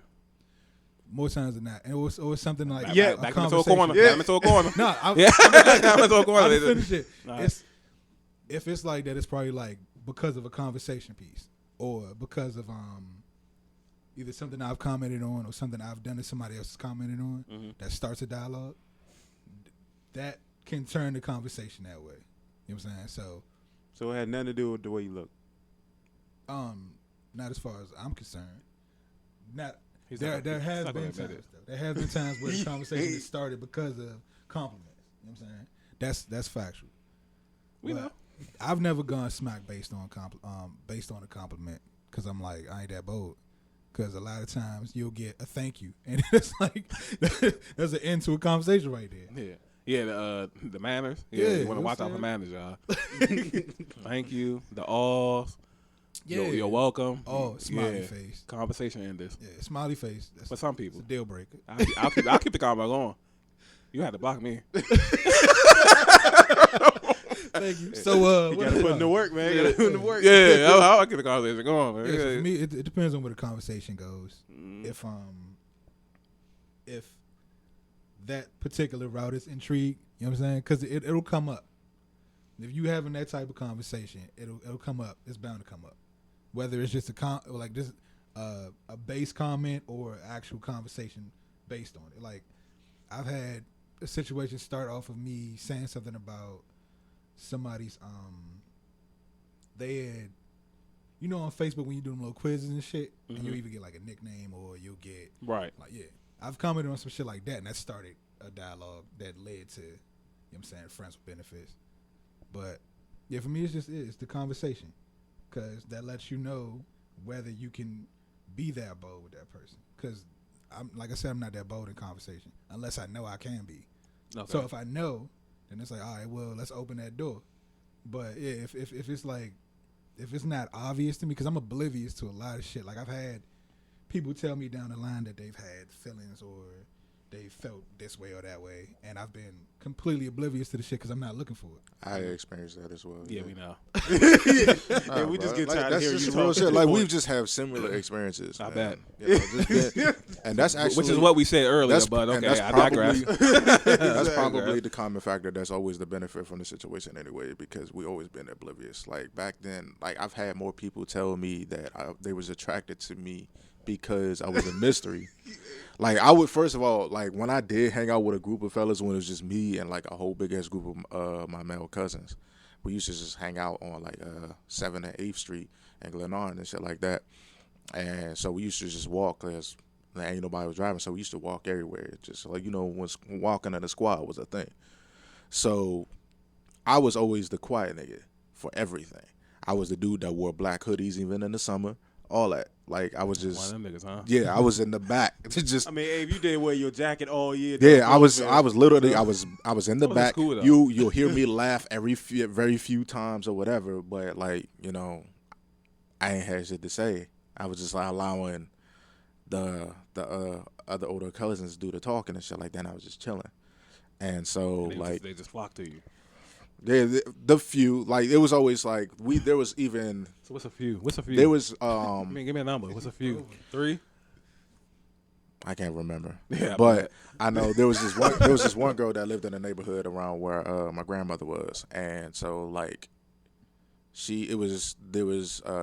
More times than that, and it was something like Yeah, back into a corner. Yeah. Back into a corner. No, Yeah, back into a I'll corner. finish it. All right. It's, if it's like that, it's probably like because of a conversation piece, or because of either something I've commented on or something I've done that somebody else has commented on Mhm. that starts a dialogue. That can turn the conversation that way. You know what I'm saying? So it had nothing to do with the way you look. Not as far as I'm concerned. Not He's there. not- There he's has not been gonna times. admit it. Though. There has been times where the conversation has started because of compliments. You know what I'm saying? That's factual. We But know. I've never gone smack based on a compliment because I'm like I ain't that bold. Because a lot of times you'll get a thank you, and it's like there's an end to a conversation right there. Yeah. Yeah, the manners. Yeah, Yeah, you want to you watch know out what for I'm manners, y'all. Thank you. The alls. Yeah. You're welcome. Oh, smiley Yeah. face. Conversation enders. Yeah, smiley face. That's For some it's people, a deal breaker. I'll keep the combo going. You had to block me. Thank you. So, You gotta put in the work, man. You gotta put in the work. Yeah, I'll keep the conversation going, man. Yeah, so for me, it depends on where the conversation goes. Mm. If that particular route is intrigue, you know what I'm saying? Because it'll come up. If you having that type of conversation, it'll come up. It's bound to come up, whether it's just a base comment or actual conversation based on it. Like I've had a situation start off of me saying something about somebody's they had, you know, on Facebook when you do them little quizzes and shit, and you Mhm. either get like a nickname or you'll get Right. like, yeah, I've commented on some shit like that, and that started a dialogue that led to, you know what I'm saying, friends with benefits. But yeah, for me, it's the conversation, because that lets you know whether you can be that bold with that person. Because I'm like I said, I'm not that bold in conversation unless I know I can be. Okay. So if I know, then it's like, all right, well, let's open that door. But yeah, if it's like, if it's not obvious to me, because I'm oblivious to a lot of shit. Like I've had people tell me down the line that they've had feelings or they felt this way or that way, and I've been completely oblivious to the shit because I'm not looking for it. I experienced that as well. yeah, we know. Yeah, we just bro. get Like, tired of that's hearing just you real talk. shit. Like we just have similar experiences. I man. bet. You know, just being- and that's actually Which is what we said earlier, but and okay, that's I probably- digress. That's probably the common factor that's always the benefit from the situation anyway, because we always been oblivious. Like back then, like I've had more people tell me that they was attracted to me because I was a mystery. Like I would, first of all, like when I did hang out with a group of fellas when it was just me and like a whole big ass group of my male cousins, we used to just hang out on like 7th and 8th Street and Glenarm and shit like that. And so we used to just walk because ain't nobody was driving, so we used to walk everywhere. Just like, you know, when walking in the squad was a thing. So I was always the quiet nigga for everything. I was the dude that wore black hoodies even in the summer, all that. Like I was just, One of them niggas, huh? yeah, I was in the back. Just I mean, Abe, you didn't wear your jacket all year. yeah, I was literally I was in the That was back. cool, though. You'll hear me laugh very few times or whatever, but like, you know, I ain't had shit to say. I was just like allowing the other older cousins do the talking and shit like that. And I was just chilling, and so And like they just flock to you. yeah, the few like it was always like there was even So what's a few? What's a few? there was I mean, give me a number. What's a few? 3? I can't remember. Yeah, but I know there was this one girl that lived in the neighborhood around where my grandmother was, and so like there was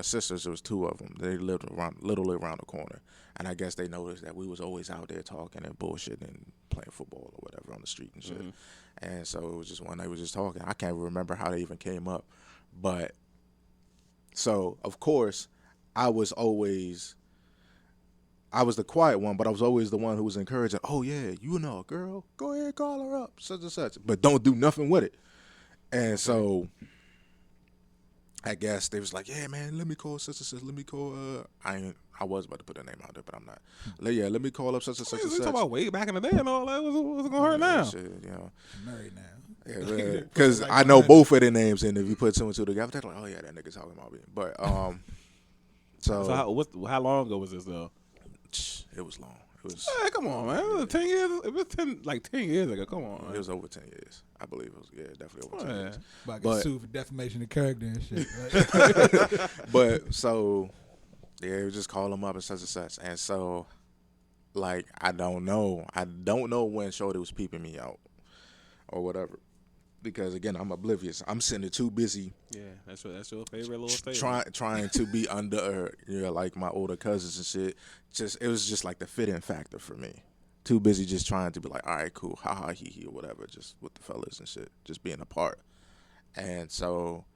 sisters. There was 2 of them. They lived literally around the corner, and I guess they noticed that we was always out there talking and bullshitting and playing football or whatever on the street and shit. And so it was just one day we was just talking. I can't remember how they even came up, but so of course I was the quiet one, but I was always the one who was encouraging, oh, yeah, you know a girl, go ahead, call her up, such and such, but don't do nothing with it. And so I guess they was like, yeah, man, let me call such and such, let me call, I was about to put her name out there, but I'm not. Yeah, let me call up such and such and We such. talking about way back in the day and all that. What's gonna hurt now? Shit, you know. Married now. Yeah, because I know both of their names, and if you put 2 and 2 together, they're like, oh, yeah, that nigga talking about me. But, So how long ago was this though? it was long. It was Hey, come on, man. It was 10 years. It was 10 years ago. Come on. it was over 10 years. I believe it was, yeah, definitely over 10 Man. years. But I get But- sued for defamation of character and shit. Right? But so yeah, we just call them up and such, and so like I don't know when Shorty was peeping me out or whatever, because again I'm oblivious. I'm sitting there too busy Yeah, that's your favorite little statement. trying to be under like my older cousins and shit. It was just like the fit-in factor for me. Too busy just trying to be like, all right, cool, ha ha he or whatever, just with the fellas and shit, just being a part. And so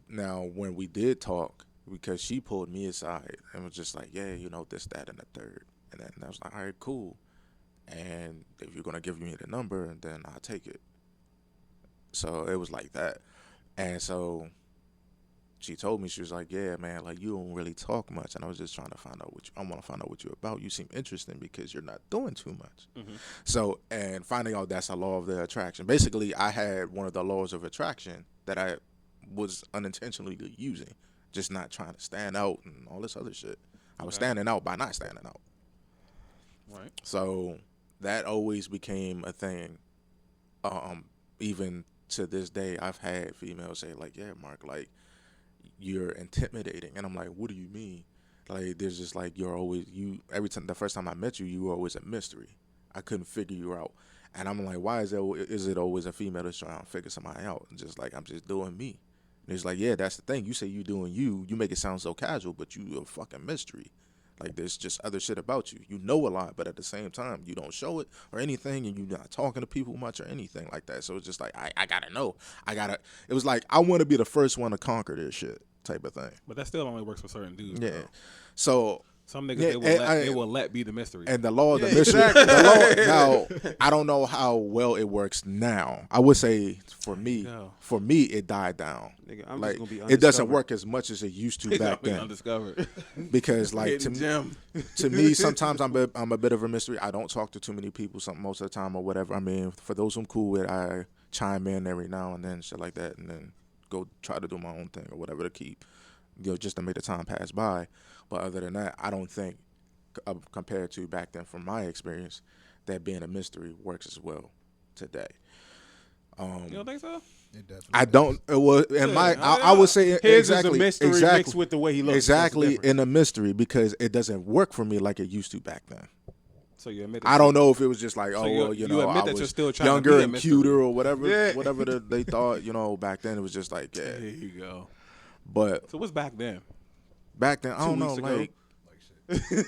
when we did talk, because she pulled me aside and was just like, yeah, you know, this, that, and the third. And then I was like, all right, cool. And if you're going to give me the number, then I'll take it. So it was like that. And so she told me, she was like, yeah, man, like, you don't really talk much. And I was just trying to find out I want to find out what you're about. You seem interesting because you're not doing too much. Mm-hmm. So, and finding out that's a law of the attraction. Basically, I had one of the laws of attraction that I was unintentionally using, just not trying to stand out and all this other shit. I was standing out by not standing out. Right. So that always became a thing. Even to this day, I've had females say like, yeah, Mark, like, you're intimidating. And I'm like, what do you mean? Like, there's just like, every time, the first time I met you, you were always a mystery. I couldn't figure you out. And I'm like, why is it always a female that's trying to figure somebody out? And just like, I'm just doing me. And he's like, yeah, that's the thing. You say you doing you make it sound so casual, but you a fucking mystery. Like, there's just other shit about you. You know a lot, but at the same time, you don't show it or anything, and you're not talking to people much or anything like that. So it's just like, I gotta know. It was like, I want to be the first one to conquer this shit type of thing. But that still only works for certain dudes. Yeah. Bro. So Some niggas Yeah, they will let be the mystery. and the law of the Yeah, mystery. exactly. The law, now, I don't know how well it works now. I would say for me, go. it died down. Nigga, I'm Like, just gonna be it doesn't undiscovered. work as much as it used to back then. Undiscovered. Because like Hidden gem. to me, sometimes I'm a bit of a mystery. I don't talk to too many people most of the time or whatever. I mean, for those I'm cool with, I chime in every now and then, shit like that, and then go try to do my own thing or whatever to keep, just to make the time pass by. But other than that, I don't think, compared to back then from my experience, that being a mystery works as well today. You don't think so? It definitely I don't. Well, in my, I would say His exactly, is a mystery exactly, mixed with the way he looks. exactly That's different. in a mystery because it doesn't work for me like it used to back then. So you admit I don't know if it was just like, So oh, you- well, you know, admit I that you're was still trying to younger be a and mystery. cuter or whatever, Yeah. whatever they thought. Back then it was just like, yeah. There you go. But So what's back then? back then, I 2 don't know, weeks ago. like,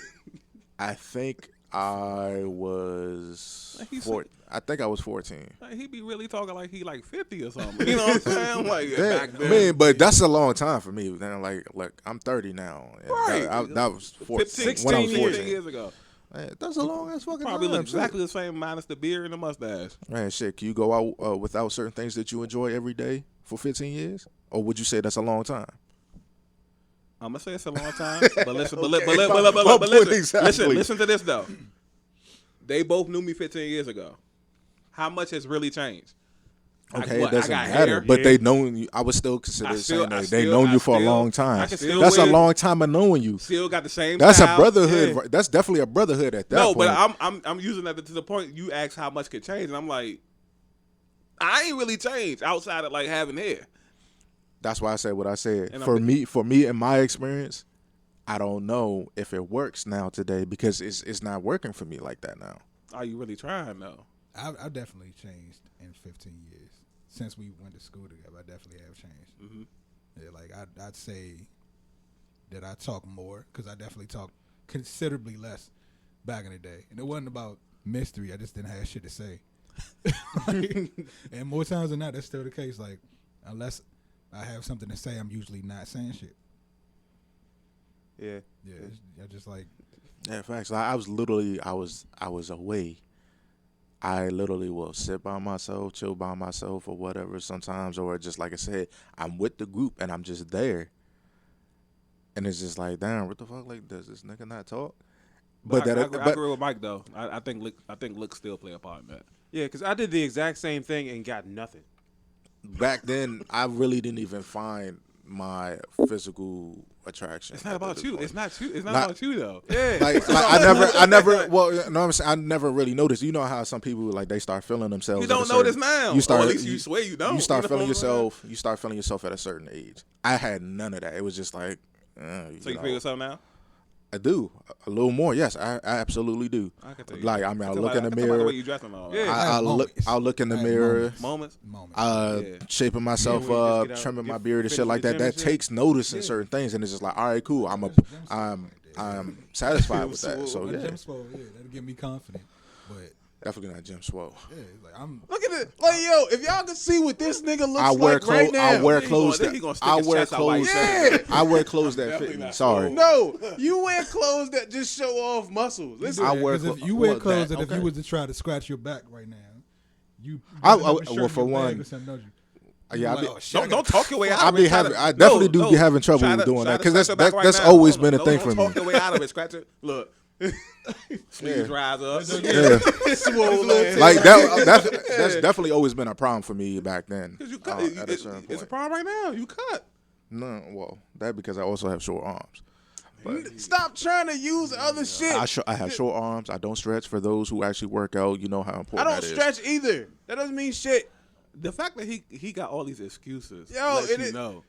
I think I was. He's I think I was 14. like, he be really talking like he like 50 or something. You know what I'm saying? Like Yeah, back then. I mean, but that's a long time for me. Then, like, I'm 30 now. And Right. that was 14. 16 when I was 14 14. years ago. Man, that's a long ass fucking Probably time. look exactly the same minus the beard and the mustache. Man, shit, can you go out without certain things that you enjoy every day for 15 years? Or would you say that's a long time? I'm gonna say it's a long time, but listen, but Okay, listen, exactly. listen to this though. They both knew me 15 years ago. How much has really changed? Okay, I it doesn't got matter. hair. But Yeah. they known you. I would still consider the same thing. They known I you for a still- long I time. can still That's a wear- long time of knowing you. Still got the same. That's a style. brotherhood. Yeah. Right? That's definitely a brotherhood at that No, point. but I'm using that to the point you asked how much could change, and I'm like, I ain't really changed outside of like having hair. That's why I said what I said. And For me, in my experience, I don't know if it works now today because it's not working for me like that now. Are you really trying though? I've definitely changed in 15 years since we went to school together. I definitely have changed. Mhm. Yeah, like I'd say that I talk more because I definitely talk considerably less back in the day, and it wasn't about mystery. I just didn't have shit to say. And more times than not, that's still the case. Like unless I have something to say, I'm usually not saying shit. Yeah. Yeah, I just like Yeah, facts. Like, I was away. I literally will sit by myself, chill by myself, or whatever sometimes, or just like I said, I'm with the group and I'm just there, and it's just like, damn, what the fuck? Like, does this nigga not talk? But I but agree with Mike though. I think looks still play a part in that. Yeah, because I did the exact same thing and got nothing. back then, I really didn't even find my physical attraction. It's not at about this you. point. It's not you. It's not Not- about you though. Yeah. Like I never. Well, no, I'm saying I never really noticed. You know how some people like they start feeling themselves. You at don't a certain- notice now. You start. Or at least you swear you don't. You start You know feeling what I'm saying? yourself. You start feeling yourself at a certain age. I had none of that. It was just like. So you feel yourself now? I do a little more. Yes, I absolutely do. I can tell you. Like I mean, I I look in the About the mirror. way you dressing all. Yeah. I look. moments. I look in the I have mirror. Moments. moments. Yeah. Shaping myself Yeah, when you just up, get out, trimming my get beard and fit shit in like the that. gym That and shit. takes notice in Yeah. certain things, and it's just like, all right, cool. That's gym swole right there. I'm satisfied with that. So My yeah, gym swole, yeah, that'll get me confident. But definitely not Jim Swole. yeah, it's like I'm. Look at it. Like, yo, if y'all can see what this nigga looks I wear like right now. I wear He clothes gonna- that he gonna stick I his wear chest out while he clothes. says it. I wear clothes that fit Definitely me. not Sorry. Swole. No, you wear clothes that just show off muscles. Listen, I wear 'Cause if clo- you wear what, clothes that? that if Okay. you was to try to scratch your back right now, you I- got a shirt well, in for your bag one, or something, don't you? Yeah, I Like, be- oh, shit, I Don't gotta- talk your way out I of be it. Try having- to- I definitely do be having trouble try to- doing try that, to 'cause scratch your back that's now. always been a thing Don't for talk me. your way out of it. Scratch it. Look. Sleeves Yeah. rise up. Yeah. swole ass. Like that's definitely always been a problem for me back then. 'Cause you cut. At a certain It's a point. problem right now. You cut. No, well, that because I also have short arms. Stop trying to use other shit. I have short arms. I don't stretch. For those who actually work out, you know how I important don't that is. stretch either. That doesn't mean shit. The fact that he got all these excuses Yo, lets it you is- know.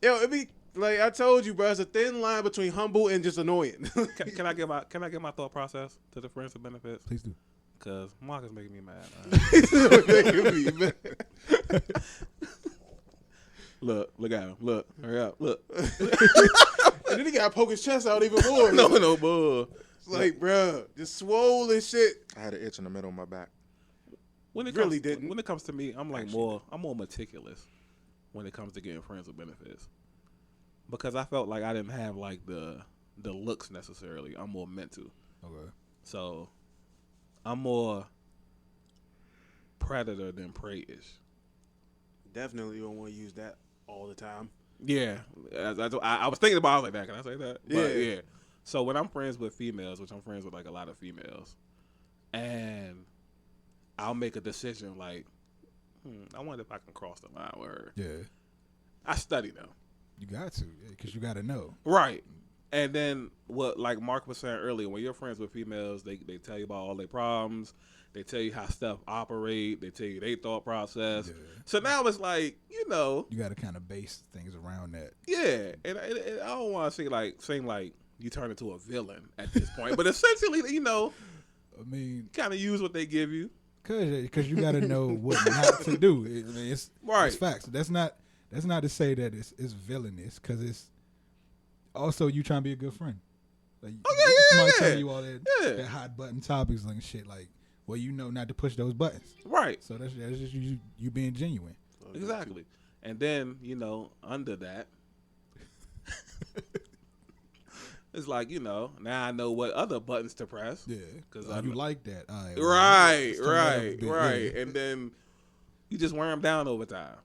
Yo, it be like I told you, bro. It's a thin line between humble and just annoying. Can I get my thought process to the friends with benefits? Please do. Because Mark is making me mad. Man. Look at him. Look, hurry up. Look. And then he got to poke his chest out even more. no, bull. It's like, bro, just swole and shit. I had an itch in the middle of my back. When it Really comes, didn't. When it comes to me, I'm like Actually I'm more meticulous when it comes to getting friends with benefits, because I felt like I didn't have like the looks necessarily. I'm more mental, Okay. so I'm more predator than prey-ish. Definitely don't want to use that all the time. Yeah, I was thinking about it, I was like that. Can I say that? But, Yeah. yeah. So when I'm friends with females, which I'm friends with like a lot of females, and I'll make a decision like, I wonder if I can cross the line with her. Yeah, I study them. you got to, because you got to know. Right. And then what like Mark was saying earlier, when you're friends with females, they tell you about all their problems. They tell you how stuff operate. They tell you their thought process. Yeah. So now it's like, you know, You got to kind of base things around that. yeah. And I don't want to seem like you turn into a villain at this point. But essentially, you know, I mean, kind of use what they give you. cause you got to know what not to do. I mean, it's Right. It's facts. That's not to say that it's villainous, cause it's also you trying to be a good friend. Like, Oh, yeah, somebody yeah. telling you all that, Yeah. that hot button topics and shit. Like, well, you know not to push those buttons. Right. So that's just you being genuine. Exactly. And then, under that, it's like, now I know what other buttons to press. Yeah, 'Cause you like that. All right, Right, let's turn that up a right, bit. right. Yeah. And then you just wear them down over time.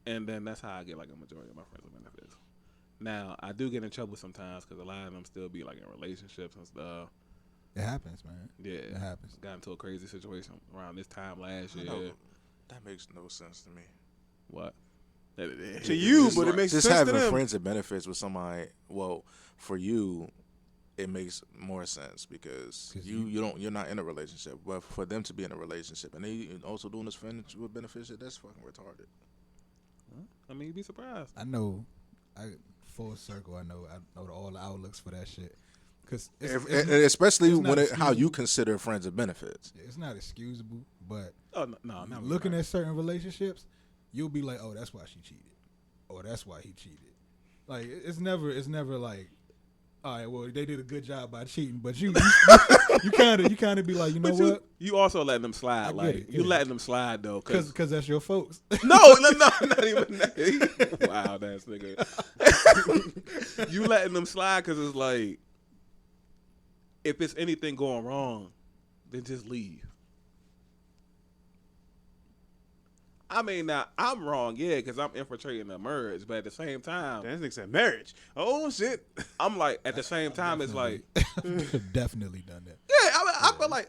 And then that's how I get like a majority of my friends with benefits. Now, I do get in trouble sometimes because a lot of them still be like in relationships and stuff. It happens, man. Yeah. It happens. Got into a crazy situation around this time last I year. know. That makes no sense to me. What? To you, but it makes Just sense to having them. friends and benefits with somebody. Well, for you, it makes more sense because 'Cause you're not in a relationship. But for them to be in a relationship and they also doing this friends with benefits, that's fucking retarded. I mean, you'd be surprised. I know. Full circle. I know all the outlooks for that shit. Cause And especially it's not how excusable. you consider friends and benefits. It's not excusable, but Oh, no, not looking at certain relationships, you'll be like, oh, that's why she cheated, or that's why he cheated. Like it's never like, all right, well, they did a good job by cheating, but you kind of be like, you know But what? you also letting them I slide. get Like, it, you yeah. letting them slide, though. Because that's your folks. No, not even that. Wow, ass nigga. You letting them slide because it's like, if it's anything going wrong, then just leave. I mean, now, I'm wrong, yeah, because I'm infiltrating the merge, but at the same time, That nigga said marriage. Oh shit. I'm like, at the same time, it's like, I've definitely done that. yeah,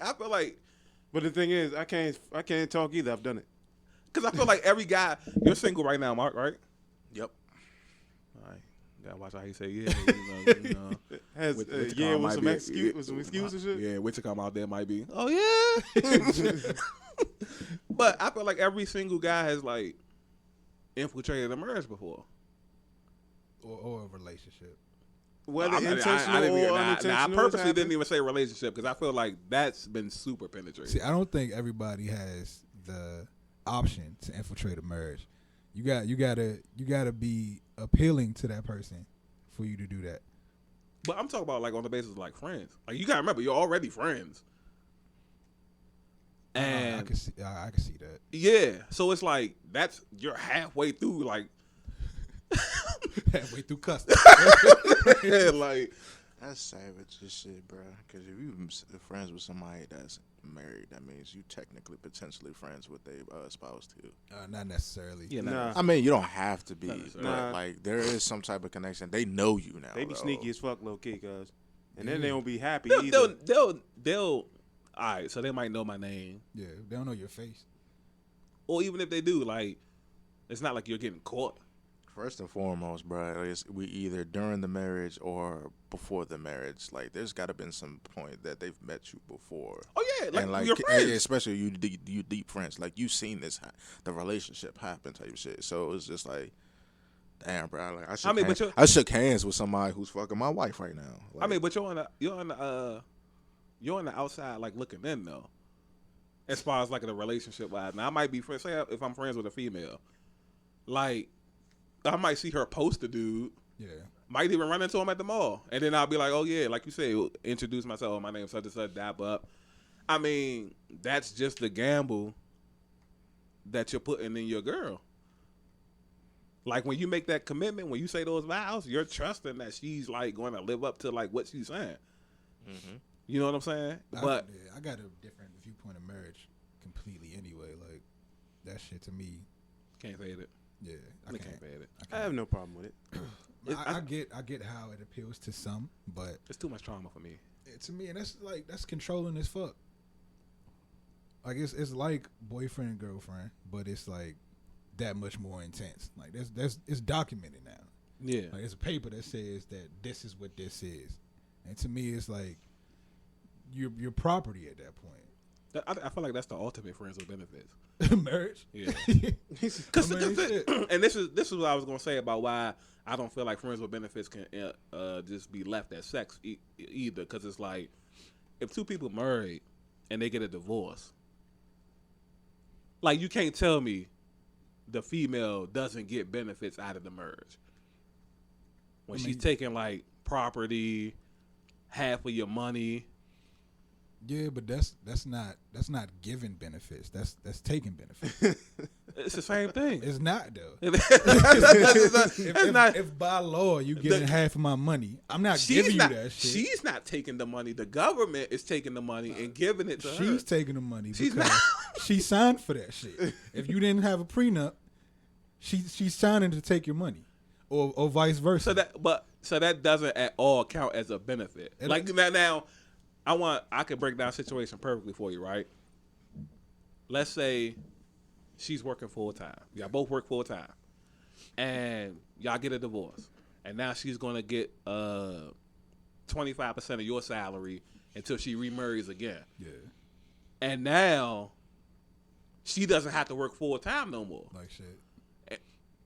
I feel like, But the thing is, I can't talk either. I've done it. because I feel like every guy, you're single right now, Mark, right? Yep. All right. Gotta watch how you say, yeah, you know. Has Which yeah, car with might some be- excuse and shit. Yeah, which come out there might be. Oh yeah. But I feel like every single guy has like infiltrated a marriage before. Or a relationship. Whether I intentional didn't even- or I unintentional. purposely it's didn't even say relationship because I feel like that's been super penetrated. See, I don't think everybody has the option to infiltrate a marriage. You gotta be appealing to that person for you to do that. But I'm talking about like on the basis of like friends. Like you gotta remember, you're already friends. And I can see that. yeah, so it's like you're halfway through like Halfway through custom. yeah, like That's savage as shit, bro. Because if you friends with somebody that's married, that means you technically potentially friends with their spouse too. Not necessarily. yeah, Nah. I mean, you don't have to be, Not but necessarily. Nah. like there is some type of connection. They know you now. They be though. sneaky as fuck, low key, cuz. And then they Yeah. don't be happy they'll, either. they'll all right, so they might know my name. Yeah, they don't know your face. Or even if they do, like it's not like you're getting caught. First and foremost, bro, is we either during the marriage or before the marriage. Like, there's got to been some point that they've met you before. Oh yeah, like, and like, you're friends. especially you deep friends. Like, you seen this, the relationship happen type shit. So it's just like, damn, bro. Like, I shook hands with somebody who's fucking my wife right now. Like, I mean, but you're on the outside, like looking in though. As far as like in a relationship wise, now I might be friends. Say if I'm friends with a female, like I might see her post a dude. Yeah. Might even run into him at the mall, and then I'll be like, "Oh yeah," like you say, introduce myself. Oh, my name's such and such. Dap up. I mean, that's just the gamble that you're putting in your girl. Like when you make that commitment, when you say those vows, you're trusting that she's like going to live up to like what she's saying. mm-hmm. You know what I'm saying? But I got a different viewpoint of marriage completely anyway. Like that shit to me, can't fade it. yeah, I Can't can't. fade it. I have no problem with it. I get how it appeals to some, but It's too much trauma for me. to me, and that's controlling as fuck. Like it's like boyfriend and girlfriend, but it's like that much more intense. Like it's documented now. Yeah. Like it's a paper that says that this is what this is, and to me, it's like your property at that point. I feel like that's the ultimate friends with benefits. Marriage. Yeah. I mean, shit. And this is what I was gonna say about why I don't feel like friends with benefits can just be left at sex either. Because it's like if two people married and they get a divorce, like you can't tell me the female doesn't get benefits out of the marriage when I she's mean- taking like property, half of your money. Yeah, but that's not giving benefits. That's taking benefits. It's the same thing. It's not though. That's not. If by law you getting half of my money, I'm not She's giving not, you that shit. She's not taking the money. The government is taking the money and giving it to her. She's taking the money She's because she signed for that shit. If you didn't have a prenup, she's signing to take your money, or vice versa. So that doesn't at all count as a benefit. Like now, I can break down a situation perfectly for you, right? Let's say she's working full time. Y'all both work full time, and y'all get a divorce, and now she's gonna get 25% of your salary until she remarries again. Yeah, And now she doesn't have to work full time no more. like shit.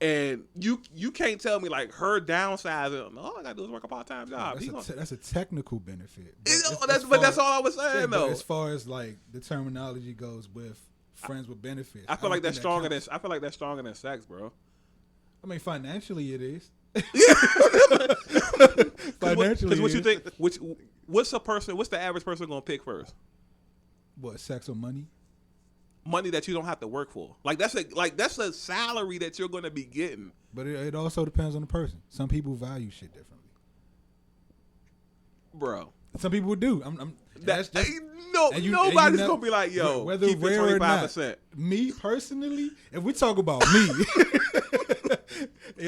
And you can't tell me like her downsizing. All I gotta do is work a part time job. That's a technical benefit. But that's all I was saying yeah, though. As far as like the terminology goes with friends with benefits, I feel like that's stronger counts. than I feel like that's stronger than sex, bro. I mean, financially it is. Because what you think? What's the average person gonna pick first? What, sex or money? Money that you don't have to work for. Like that's a salary that you're gonna be getting. But it also depends on the person. Some people value shit differently. Bro. Some people do. That's just, nobody's gonna be like, yo, whether keep it rare or not. 25%. Me personally, if we talk about me, you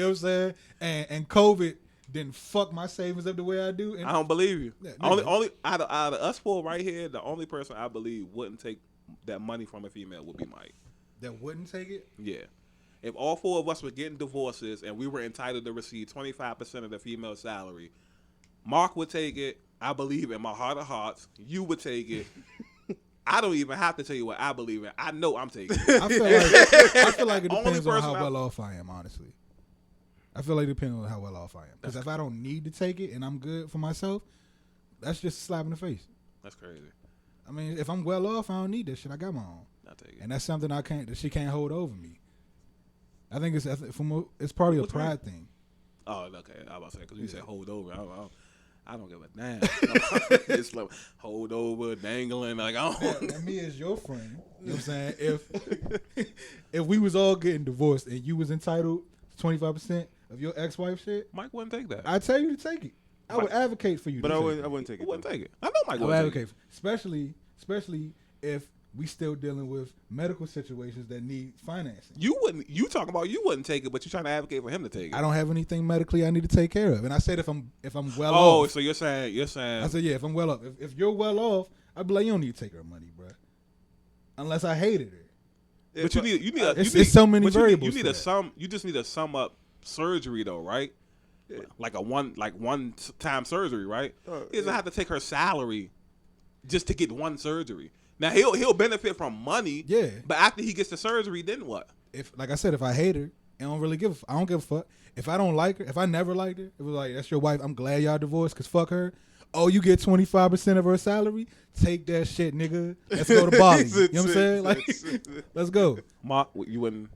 know what I'm saying? And COVID didn't fuck my savings up the way I do. And I don't believe you. Yeah, Only out of us four right here, the only person I believe wouldn't take that money from a female would be Mike. that wouldn't take it. Yeah. If all four of us were getting divorces and we were entitled to receive 25% of the female salary, Mark would take it. I believe in my heart of hearts. You would take it. I don't even have to tell you what I believe in. I know I'm taking it. I feel like it Only depends on person how I- well off I am, honestly. I feel like it depends on how well off I am. Because if I don't need to take it and I'm good for myself, that's just a slap in the face. That's crazy. I mean, if I'm well off, I don't need that shit. I got my own, I'll take it. and that's something that she can't hold over me. I think it's probably a What's pride thing. Oh, okay. I was about to say, because you said hold over. I don't give a damn. It's like hold over, dangling. Like, I don't. And me as your friend, you know what I'm saying? If we was all getting divorced and you was entitled to 25% of your ex-wife shit, Mike wouldn't take that. I'd tell you to take it. I would advocate for you. But to I take wouldn't take He it. wouldn't though. take it. I know Mike I would wouldn't take advocate, especially if we still dealing with medical situations that need financing. it. You wouldn't. You talking about you wouldn't take it, but you're trying to advocate for him to take it. I don't have anything medically I need to take care of, and I said if I'm well Oh, off. so you're saying I said yeah, if I'm well off. If you're well off, I'd be like, you don't need to take her money, bro. Unless I hated her. But you need It's so many variables You for need that. You just need a sum up surgery though, right? Like one time surgery, right? He doesn't have to take her salary just to get one surgery. Now he'll benefit from money. Yeah. But after he gets the surgery, then what? If like I said, if I hate her, I don't give a fuck. If I don't like her, if I never liked her, it was like that's your wife. I'm glad y'all divorced because fuck her. Oh, you get 25% of her salary? Take that shit, nigga. Let's go to Bali. You know what I'm saying? Like, let's go. Mark, you wouldn't?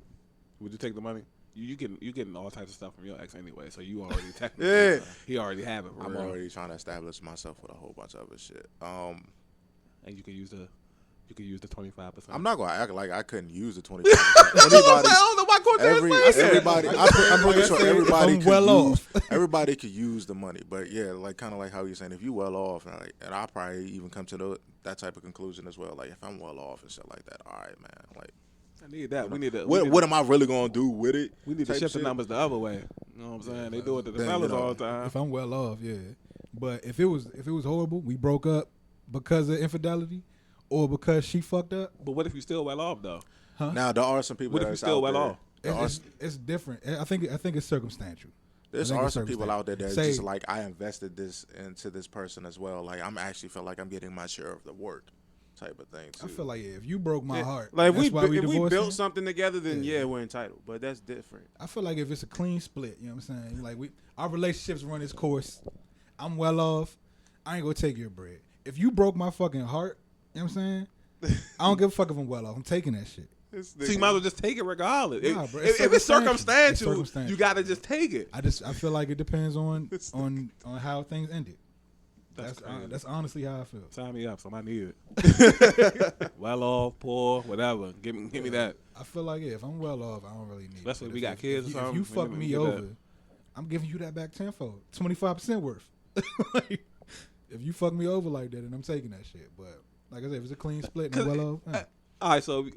Would you take the money? You getting all types of stuff from your ex anyway, so you already technically Yeah. he already have it. For I'm real. already trying to establish myself with a whole bunch of other shit. And you can use the 25%. I'm not gonna act like I couldn't use the 25%. I don't know why Cortez said that. Everybody, I'm pretty sure everybody I'm could well use. off. Everybody could use the money, but yeah, like kind of like how you're saying, if you well off, and I probably even come to that type of conclusion as well. Like if I'm well off and shit like that, all right, man. Like I need that. We need to. what am I really gonna do with it? We need to type shift the shit. numbers the other way. You know what I'm saying? They do it to the Then, fellas you know, all the time. If I'm well off, yeah. But if it was horrible, we broke up because of infidelity or because she fucked up. But what if you still well off though? Now there are some people What if that you are still out well there. off? There are It's different. I think it's circumstantial. There's I think are it's some people out there that Say- just like I invested this into this person as well. Like I'm actually feel like I'm getting my share of the work, type of thing too. I feel like if you broke my heart, Like that's why if we divorcing. built something together, then yeah, we're entitled. But that's different. I feel like if it's a clean split, you know what I'm saying? Like our relationships run its course. I'm well off. I ain't gonna take your bread. If you broke my fucking heart, you know what I'm saying? I don't give a fuck if I'm well off. I'm taking that shit. So you might as well just take it regardless. Nah, bro, if it's circumstantial, It's circumstantial. you got to just take it. I feel like it depends on how things ended. crazy. That's honestly how I feel. Sign me up, so I need it. Well off, poor, whatever. Give me that. I feel like if I'm well off, I don't really need Especially it. if But we got kids or if something, you we fuck need me to get over, that. I'm giving you that back tenfold, 25% worth. Like, if you fuck me over like that, then I'm taking that shit. But like I said, if it's a clean split and I'm well off, All right, so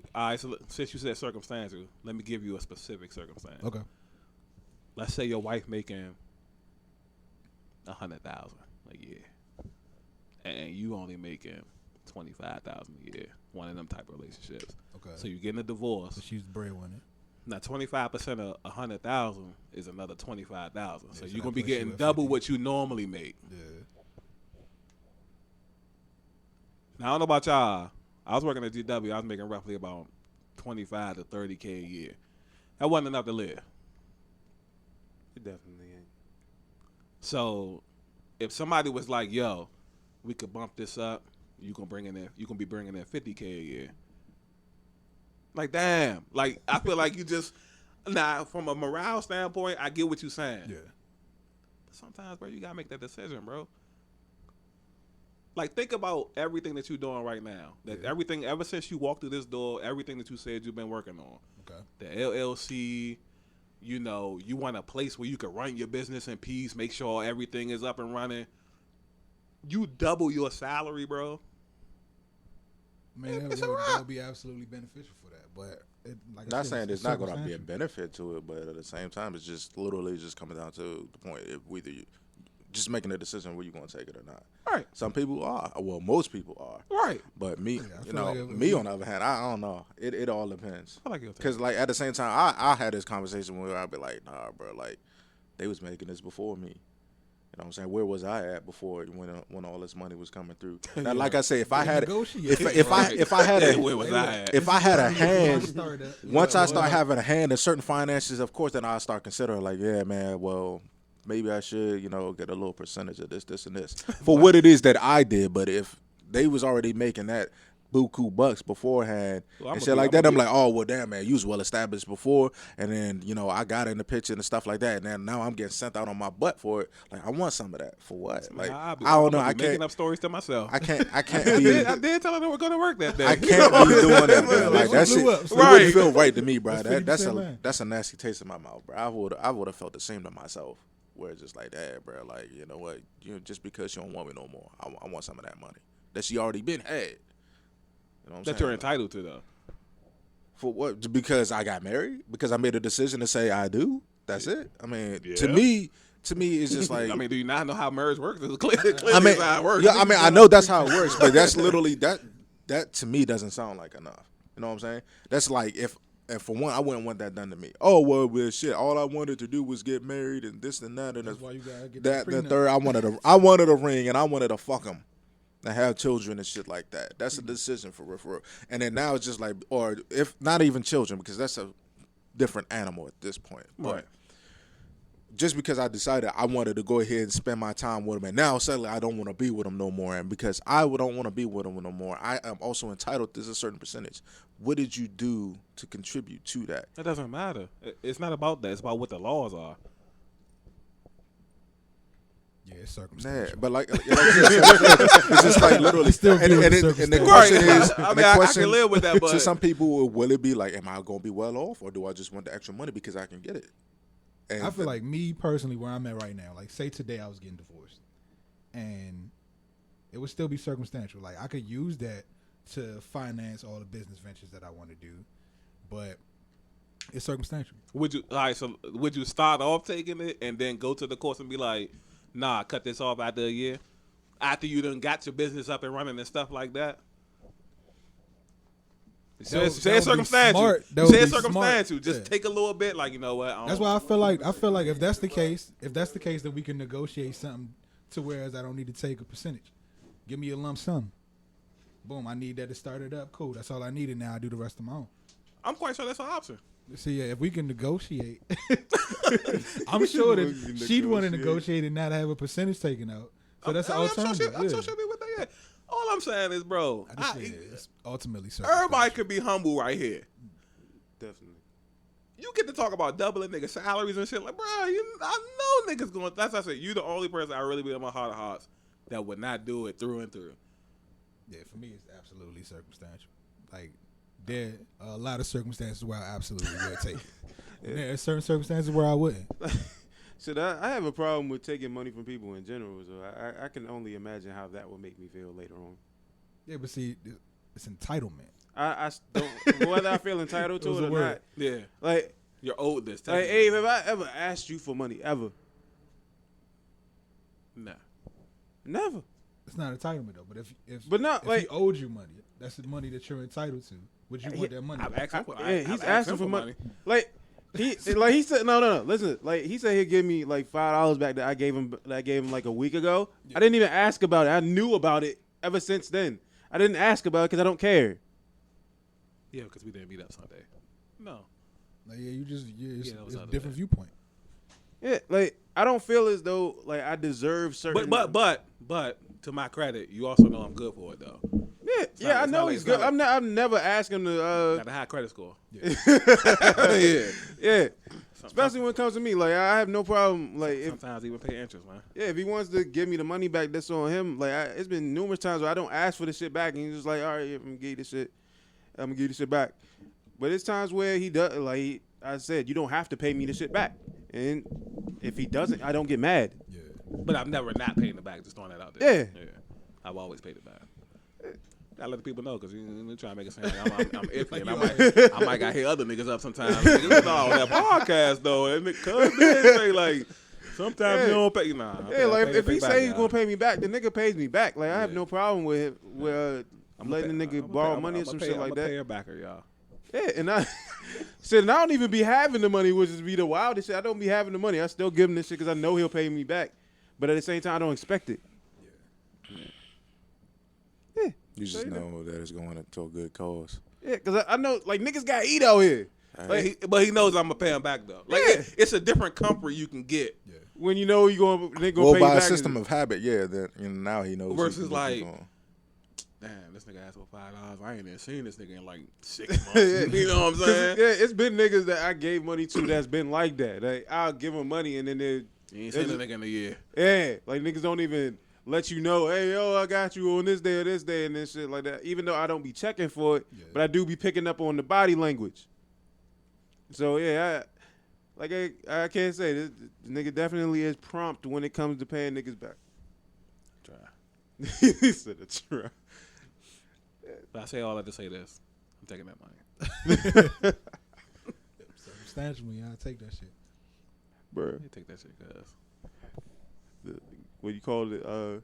since you said circumstantial, let me give you a specific circumstance. okay. Let's say your wife making $100,000 a year, and you only making $25,000 a year. One of them type of relationships. Okay. So you're getting a divorce. So she's the breadwinner. Now 25% of 100,000 is another 25,000. So so you're that gonna be puts you getting at double 50. what you normally make. Yeah. Now I don't know about y'all. I was working at GW. I was making roughly about 25 to 30K a year. That wasn't enough to live. It definitely ain't. So if somebody was like, "Yo, we could bump this up. You gonna be bringing in 50K a year." Like, damn. Like, I feel like you just now from a morale standpoint, I get what you're saying. Yeah. But sometimes, bro, you gotta make that decision, bro. Like, think about everything that you're doing right now. That everything ever since you walked through this door, everything that you said you've been working on. Okay. The LLC, you know, you want a place where you can run your business in peace, make sure everything is up and running. You double your salary, bro. Man, It's that a wrap. would be absolutely beneficial for that. But like I Not said, saying it's there's not going to be a circumstantial. benefit to it, but at the same time, it's just literally just coming down to the point if whether you just making a decision whether you're going to take it or not. Right, Some people are, well, most people are, right. but me, I you feel know, like if me you- on the other hand, I don't know. It all depends. I like your take. Because like at the same time, I had this conversation where I'd be like, nah, bro, like they was making this before me. You know what I'm saying? Where was I at before when all this money was coming through? Now, like I say, if I had Negotiate. if I had Yeah, a where was I at? if I had a hand, Started. once I start having a hand in certain finances, of course, then I start considering like, yeah, man, well, maybe I should, you know, get a little percentage of this, and this for what it is that I did. But if they was already making that buku bucks beforehand Well, I'm and gonna shit be- like I'm that, gonna I'm be- like, oh well, damn, man, you was well established before, and then you know I got in the picture and stuff like that, and then now I'm getting sent out on my butt for it. Like I want some of that for what? Like I don't know, I Making can't. up stories to myself. I can't I be. did tell her they were going to work that day. I can't be doing that, bro. Like that shit, blew up, it so- wouldn't Right. feel right to me, bro. That's That's 50% man. that's a nasty taste in my mouth, bro. I would have felt the same to myself, where it's just like that, bro. Like you know what, just because you don't want me no more, I want some of that money that she already been had. You know what I'm That saying? you're entitled to, though. For what? Because I got married? Because I made a decision to say I do? That's it? I mean, Yeah. to me, it's just like I mean, do you not know how marriage works? It's clearly I mean, how it works. yeah, I mean, I know that's how it works, but that's literally that to me doesn't sound like enough. You know what I'm saying? That's like if for one, I wouldn't want that done to me. Oh well, shit. All I wanted to do was get married and this and that and That's why you gotta get that. The prenup. third, I wanted a ring and I wanted to fuck him. And have children and shit like that. That's a decision for real. And then now it's just like, or if not even children, because that's a different animal at this point. But Right. just because I decided I wanted to go ahead and spend my time with him, and now suddenly I don't want to be with him no more. And because I don't want to be with him no more, I am also entitled to a certain percentage. What did you do to contribute to that? That doesn't matter. It's not about that. It's about what the laws are. Yeah, it's Yeah, circumstantial. but like it's just like literally. Still And, view it and, as and the circumstantial. question Right. is, I and mean, the I question can live with that, but to some people, will it be like, am I going to be well off, or do I just want the extra money because I can get it? And I feel like me personally, where I'm at right now, like say today I was getting divorced, and it would still be circumstantial. Like I could use that to finance all the business ventures that I want to do, but it's circumstantial. Would you? All right. So would you start off taking it and then go to the course and be like, "Nah, cut this off after a year," after you done got your business up and running and stuff like that? Say That it's would be circumstantial. smart. That Say would it's be circumstantial. smart. Just Yeah. take a little bit. Like, you know what? That's why I feel like if that's the case, then we can negotiate something to whereas I don't need to take a percentage. Give me a lump sum. Boom, I need that to start it up. Cool, that's all I needed. Now I do the rest of my own. I'm quite sure that's an option. See, yeah, if we can negotiate, I'm sure that she'd want to negotiate and not have a percentage taken out. So that's an I'm sure alternative. I'm sure she'll be with that. Yeah. All I'm saying is, bro, I just say it's ultimately everybody circumstantial. could be humble right here. Definitely. You get to talk about doubling niggas' salaries and shit. Like, bro, I know niggas going. That's what I said. You the only person I really be in my heart of hearts that would not do it through and through. Yeah, for me, it's absolutely circumstantial. Like, there are a lot of circumstances where I absolutely would take it. And there are certain circumstances where I wouldn't. So I have a problem with taking money from people in general. So I can only imagine how that would make me feel later on. Yeah, but see, it's entitlement. I don't whether I feel entitled to It was it a or word. not. Yeah, Like, you're owed this. like, Abe, have I ever asked you for money ever? Nah. Never. It's not entitlement though. But if But not if like he owed you money, that's the money that you're entitled to. Would you want that money? I've asked him for, yeah, he's I've asked asking him for money. Like he said no. Listen, like he said he'd give me like $5 back that I gave him like a week ago. I didn't even ask about it. I knew about it ever since then. I didn't ask about it because I don't care. Yeah, because we didn't meet up Sunday. No. Like, yeah, you just that was it's a other different day. viewpoint. Yeah, like I don't feel as though like I deserve certain. But to my credit, you also know I'm good for it though. yeah, I it's know not like- he's it's good. not like- I've never asked him to. Got a high credit score. Yeah, yeah. Especially when it comes to me, like I have no problem. Like if Sometimes even pay interest, man. if he wants to give me the money back, that's on him. Like it's been numerous times where I don't ask for the shit back, and he's just like, all right, I'm gonna give you the shit. I'm gonna give you the shit back. But it's times where he does. Like I said, you don't have to pay me the shit back, and if he doesn't, I don't get mad. Yeah. But I've never not paid it back. Just throwing that out there. Yeah. I've always paid it back. I let the people know because you try to make it sound like I'm iffy, and I might got hit other niggas up sometimes. Niggas know that podcast though, and cuz say like sometimes Yeah. you don't pay. Nah, Yeah, like if he say say he's gonna pay me back, the nigga pays me back. Like I have Yeah. no problem with letting the nigga borrow money or some shit like that. Pay her backer, y'all. Yeah, and I said, and I don't even be having the money, which is be the wildest shit. I don't be having the money. I still give him this shit because I know he'll pay me back. But at the same time, I don't expect it. Yeah, You just know that it's going to a good cause. yeah, because I know like niggas got to eat out here. But he knows I'm gonna pay him back though. Like Yeah. it's a different comfort you can get When you know they gonna Well, pay by you a back. system of habit, yeah. That now he knows. versus he can like, keep on. damn, this nigga asked for $5. I ain't even seen this nigga in like 6 months. You know what I'm 'Cause, saying? yeah, it's been niggas that I gave money to that's been like that. Like I'll give them money and then they, You ain't seen the nigga in a year. yeah, like niggas don't even let you know, hey yo, I got you on this day or this day and this shit like that. Even though I don't be checking for it, but I do be picking up on the body language. So yeah, I can't say this nigga definitely is prompt when it comes to paying niggas back. Try. He said a try. But I say all that to say this. I'm taking that money. Circumstantially, I take that shit. Bruh. You take that shit, cuz. What you call it?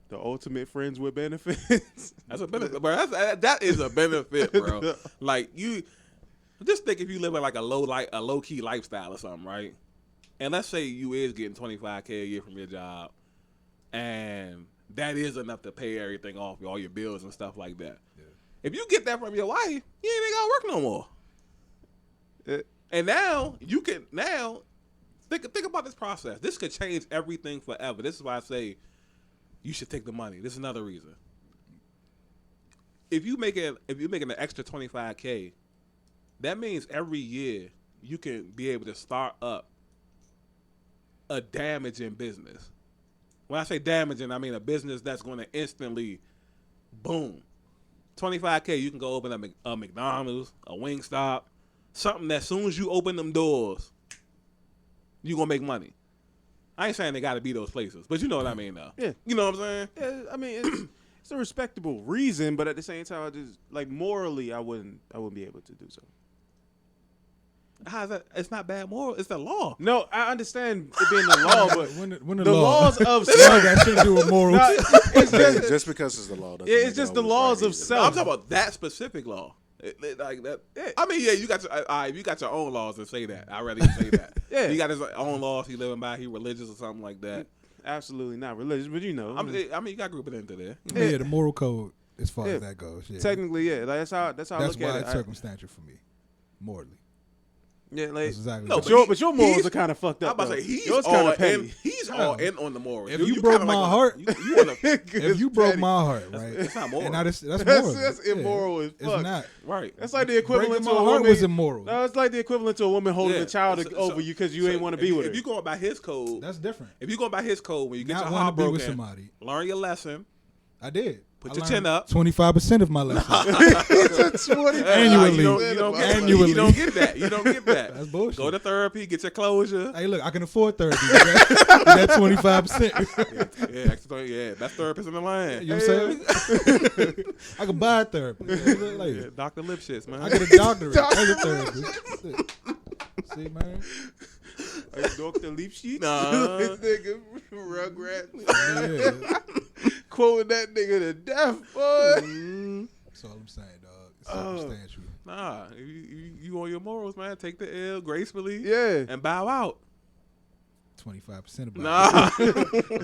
The ultimate friends with benefits. That's a benefit, bro. That is a benefit, bro. Like you, just think if you live in like a low key lifestyle or something, right? And let's say you is getting $25K a year from your job, and that is enough to pay everything off, all your bills and stuff like that. Yeah. If you get that from your wife, you ain't even gotta work no more. And now you can think about this process. This could change everything forever. This is why I say you should take the money. This is another reason. If you're making an extra $25K, that means every year you can be able to start up a damaging business. When I say damaging, I mean a business that's going to instantly boom. $25K, you can go open up a McDonald's, a Wingstop, something that as soon as you open them doors, you're going to make money. I ain't saying they got to be those places, but you know what I mean, though. Yeah. You know what I'm saying? Yeah, I mean it's a respectable reason, but at the same time, I just like morally, I wouldn't be able to do so. How's that? It's not bad moral. It's the law. No, I understand it being the law, but When the the law, laws of law got shit to do with morals. Nah, it's just Just because it's the law, doesn't Yeah, it's make it just the always laws right of either. self. I'm talking about that specific law. Like that. Yeah. I mean, yeah, you got you got your own laws that say that. I'd rather you say that. Yeah. He got his own laws he living by. He religious or something like that. absolutely not religious, but you know, I mean, you got to group it into there. Yeah, the moral code as far Yeah. as that goes. Yeah. technically, yeah, like that's how I That's look why at it's it. circumstantial for me, morally. Yeah, like That's exactly No, what but I'm your morals he's- are kind of fucked I'm up. about to though. say Yours kind of petty. he's just all in on the morals. If you broke kinda my like heart, you wanna, if you broke my heart, right? it's not moral. And now that's moral. That's immoral as fuck. It's not. right. That's like the equivalent Breaking to my a heart woman. was immoral. No, it's like the equivalent to a woman holding Yeah. a child So- over you because you ain't want to if be you- with her. If you going by his code, That's different. if you going by his code, when you get Not your wanting heart to be with broken, somebody. learn your lesson. I did. Put I your learned chin up. 25% of my lesson. Annually, Annually. you don't get Annually. You don't get that. You don't get that. That's bullshit. Go to therapy, get your closure. Hey, look, I can afford therapy. That 25%. Yeah, best therapist in the land. You know what I'm saying? I can buy therapy. Like, Yeah, Dr. Lipschitz, man. I get a doctorate as a therapist. See, man. Like Dr. Leapsheet. Nah. This nigga Rugrats. Yeah. Quoting that nigga to death, boy. That's all I'm saying, dog. It's circumstantial. Nah, you on your morals, man. Take the L gracefully Yeah. and bow out. 25% about Nah.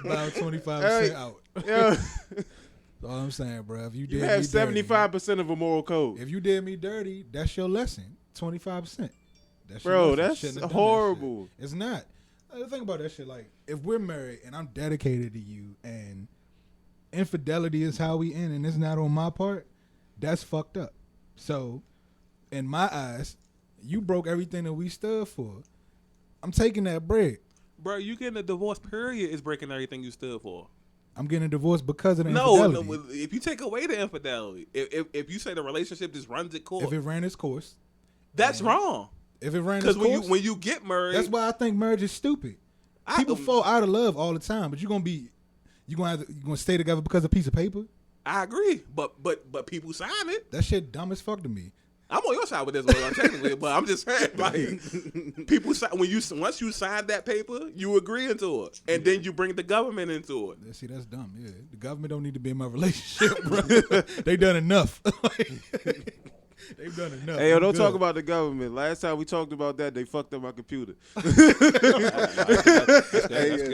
about 25% Hey. out. Yeah. That's all I'm saying, bro. If you did You me have dirty, 75% of a moral code. if you did me dirty, that's your lesson. 25%. That's your Bro, lesson. that's Shouldn't have done that horrible. shit. It's not. Think about that shit. Like, if we're married and I'm dedicated to you and infidelity is how we end and it's not on my part, that's fucked up. So, in my eyes, you broke everything that we stood for. I'm taking that bread. Bro, you getting a divorce, period, is breaking everything you stood for. I'm getting a divorce because of the No, infidelity. if you take away the infidelity, if you say the relationship just runs its course, If it ran its course. that's wrong. If it ran Because its course. when you get married, That's why I think marriage is stupid. People fall out of love all the time, but you're gonna stay together because of a piece of paper? I agree, but people sign it. That shit dumb as fuck to me. I'm on your side with this one, technically, but I'm just saying, like, people sign once you sign that paper, you agree into it, and then you bring the government into it. Yeah, see, that's dumb. Yeah, the government don't need to be in my relationship, bro. They done enough. They've done enough. Hey, yo, I'm don't good. talk about the government. Last time we talked about that, they fucked up my computer. That's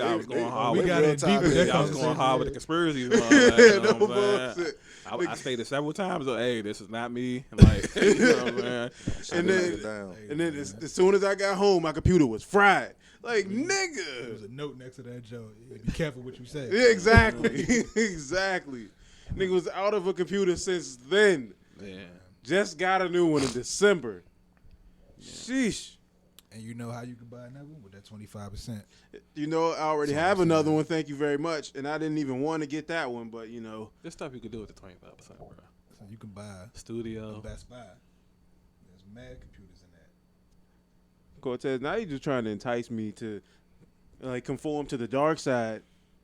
I was going hard. We with got it. in deep with that I was going conversation. hard with the conspiracies. You know No what I'm saying? bullshit. I stated several times, hey, this is not me. Like, you know what I'm saying? And then, down. and then as soon as I got home, my computer was fried. Like, There was nigga. a note next to that joke. Yeah, be careful what you say. Yeah, exactly. Exactly. Nigga was out of a computer since then. Yeah. Just got a new one in December. Sheesh. And you know how you can buy another one with that 25%. You know, I already have another one. Thank you very much. And I didn't even want to get that one, but you know. There's stuff you could do with the 25%, bro. So you can buy the Studio. Best Buy. There's mad computers in that. Cortez, now you're just trying to entice me to like conform to the dark side.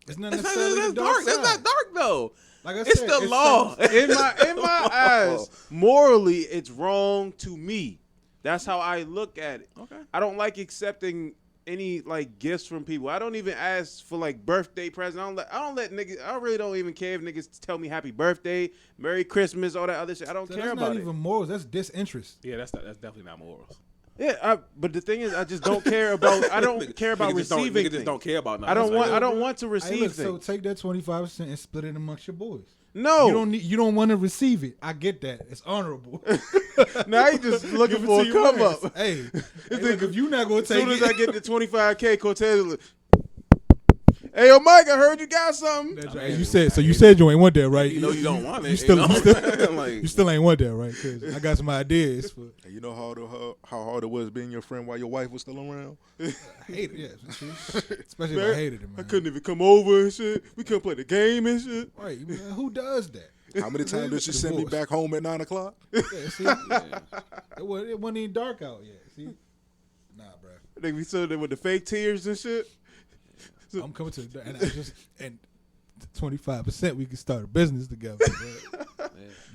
It's not That's necessarily the dark That's side. not dark, though. Like I It's said, the law. In my eyes, morally, it's wrong to me. That's how I look at it. Okay. I don't like accepting any like gifts from people. I don't even ask for like birthday presents. I don't let niggas. I really don't even care if niggas tell me happy birthday, Merry Christmas, all that other shit. I don't So care that's about not it. even morals. That's disinterest. Yeah, that's definitely not morals. Yeah, but the thing is, I just don't care about. I don't care about Niggas receiving. Niggas just things. don't care about nothing. I don't It's want. like, I don't want to Hey, receive look, so things. take that 25% and split it amongst your boys. No, You don't need. You don't want to receive it. I get that. It's honorable. now you just looking Give it for to a your come mans. up. Hey, look, if you not gonna As take soon it, as I get the 25K, Cortez. Is like, hey, yo, Mike, I heard you got something. That's right. You said you ain't want that, right? You know you don't want it. You still, you know? Like, you still ain't want that, right? Because I got some ideas. For, And you know how hard it was being your friend while your wife was still around? I hate it, yeah. Especially Man, if I hated it, man. I couldn't even come over and shit. We couldn't play the game and shit. Right? Man, who does that? How many times did she send me Divorce. back home at 9 o'clock? Yeah, see, it wasn't even dark out yet. See, nah, bro. They be so there with the fake tears and shit. I'm coming to the and I just and 25% we can start a business together. Bro. yeah,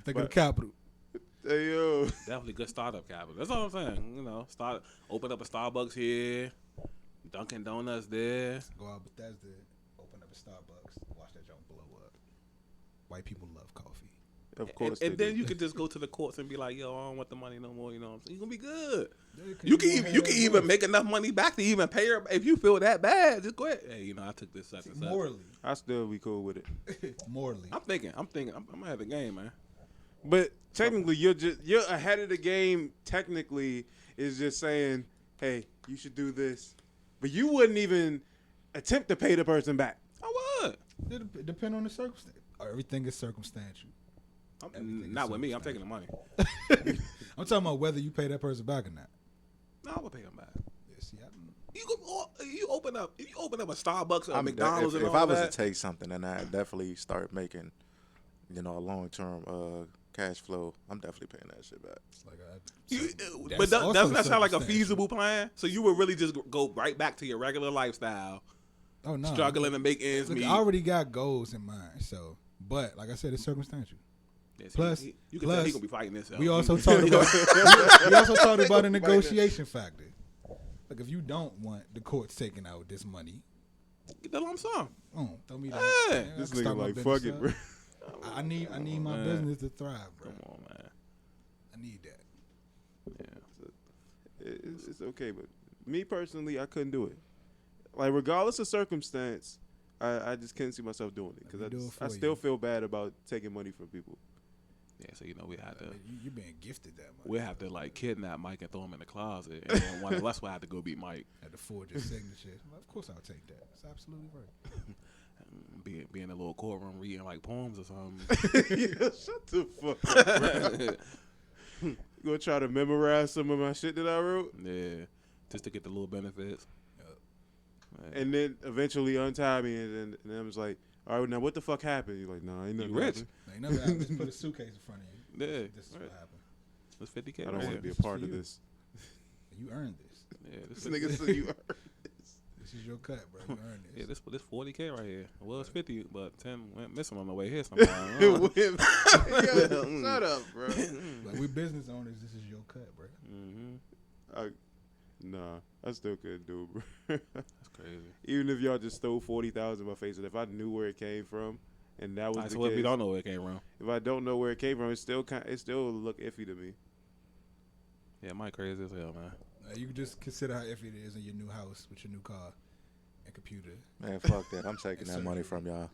Think of the capital. Hey, yo. definitely good startup capital. That's all I'm saying. You know, open up a Starbucks here, Dunkin' Donuts there. Go out Bethesda, open up a Starbucks, watch that joint blow up. White people love coffee. Of course. And they then do. you can just go to the courts and be like, yo, I don't want the money no more. You know what I'm saying? You're going to be good. Yeah, 'cause You can gonna have even that even voice. make enough money back to even pay her. If you feel that bad, just go ahead. Hey, you know, I took this such and such. morally. I still be cool with it. Morally. I'm thinking, I'm ahead of the game, man. But technically, you're ahead of the game. Technically, is just saying, hey, you should do this. But you wouldn't even attempt to pay the person back. I would. It depend on the circumstance. Everything is circumstantial. Everything Not is with me. I'm taking the money. I'm talking about whether you pay that person back or not. No, I would pay them back. Yeah, see, You open up a Starbucks or a I'm, McDonald's if and all I was that. to take something, then I definitely start making, a long-term cash flow. I'm definitely paying that shit back. it's like But also doesn't that sound like a circumstantial. feasible plan? So you would really just go right back to your regular lifestyle, Oh no, struggling to make ends Look, meet. I already got goals in mind. So, but like I said, it's circumstantial. Yeah, see, plus- you can tell he plus, gonna be fighting this. We also talked about we also talked about a negotiation factor. Like if you don't want the courts taking out this money, get the lump sum. throw me that. Yeah. I This can start nigga my like, business fuck it, up. bro. I need my man. business to thrive, bro. Come on, man. I need that. Yeah. It's okay, but me personally, I couldn't do it. Like regardless of circumstance, I just couldn't see myself doing it Let me do because it for I you. still feel bad about taking money from people. Yeah, so we had to. You're being gifted that much. We have to like kidnap Mike and throw him in the closet, and then one of us will have to go beat Mike. At the forge your signature. Well, of course I'll take that. That's absolutely right. Be in a little courtroom reading like poems or something. Yeah, shut the fuck up, bro. You gonna try to memorize some of my shit that I wrote, Yeah, just to get the little benefits. Man. and then eventually untie me, and then I was like, "All right, now what the fuck happened?" You're like, "Nah, ain't nothing You rich? happened. Ain't nothing happened. Just put a suitcase in front of you. Yeah, This is right. what happened. It's 50K. I don't right want here. to be a This is part for of you. this." You earned this. Yeah, This nigga said you earned this. This is your cut, bro. You earned Yeah, this. this 40K right here. Well, it's 50, but 10 went missing on the way here sometime. Yo, shut up, bro. Like we business owners, this is your cut, bro. Mm-hmm. Nah, I still couldn't do it, bro. That's crazy. Even if y'all just stole 40,000 in my face, and if I knew where it came from, and that was All right, the so what if case, we don't know where it came from? if I don't know where it came from, it still look iffy to me. Yeah, Mike crazy as hell, man. You can just consider how iffy it is in your new house with your new car and computer. Man, fuck that. I'm taking that money from y'all.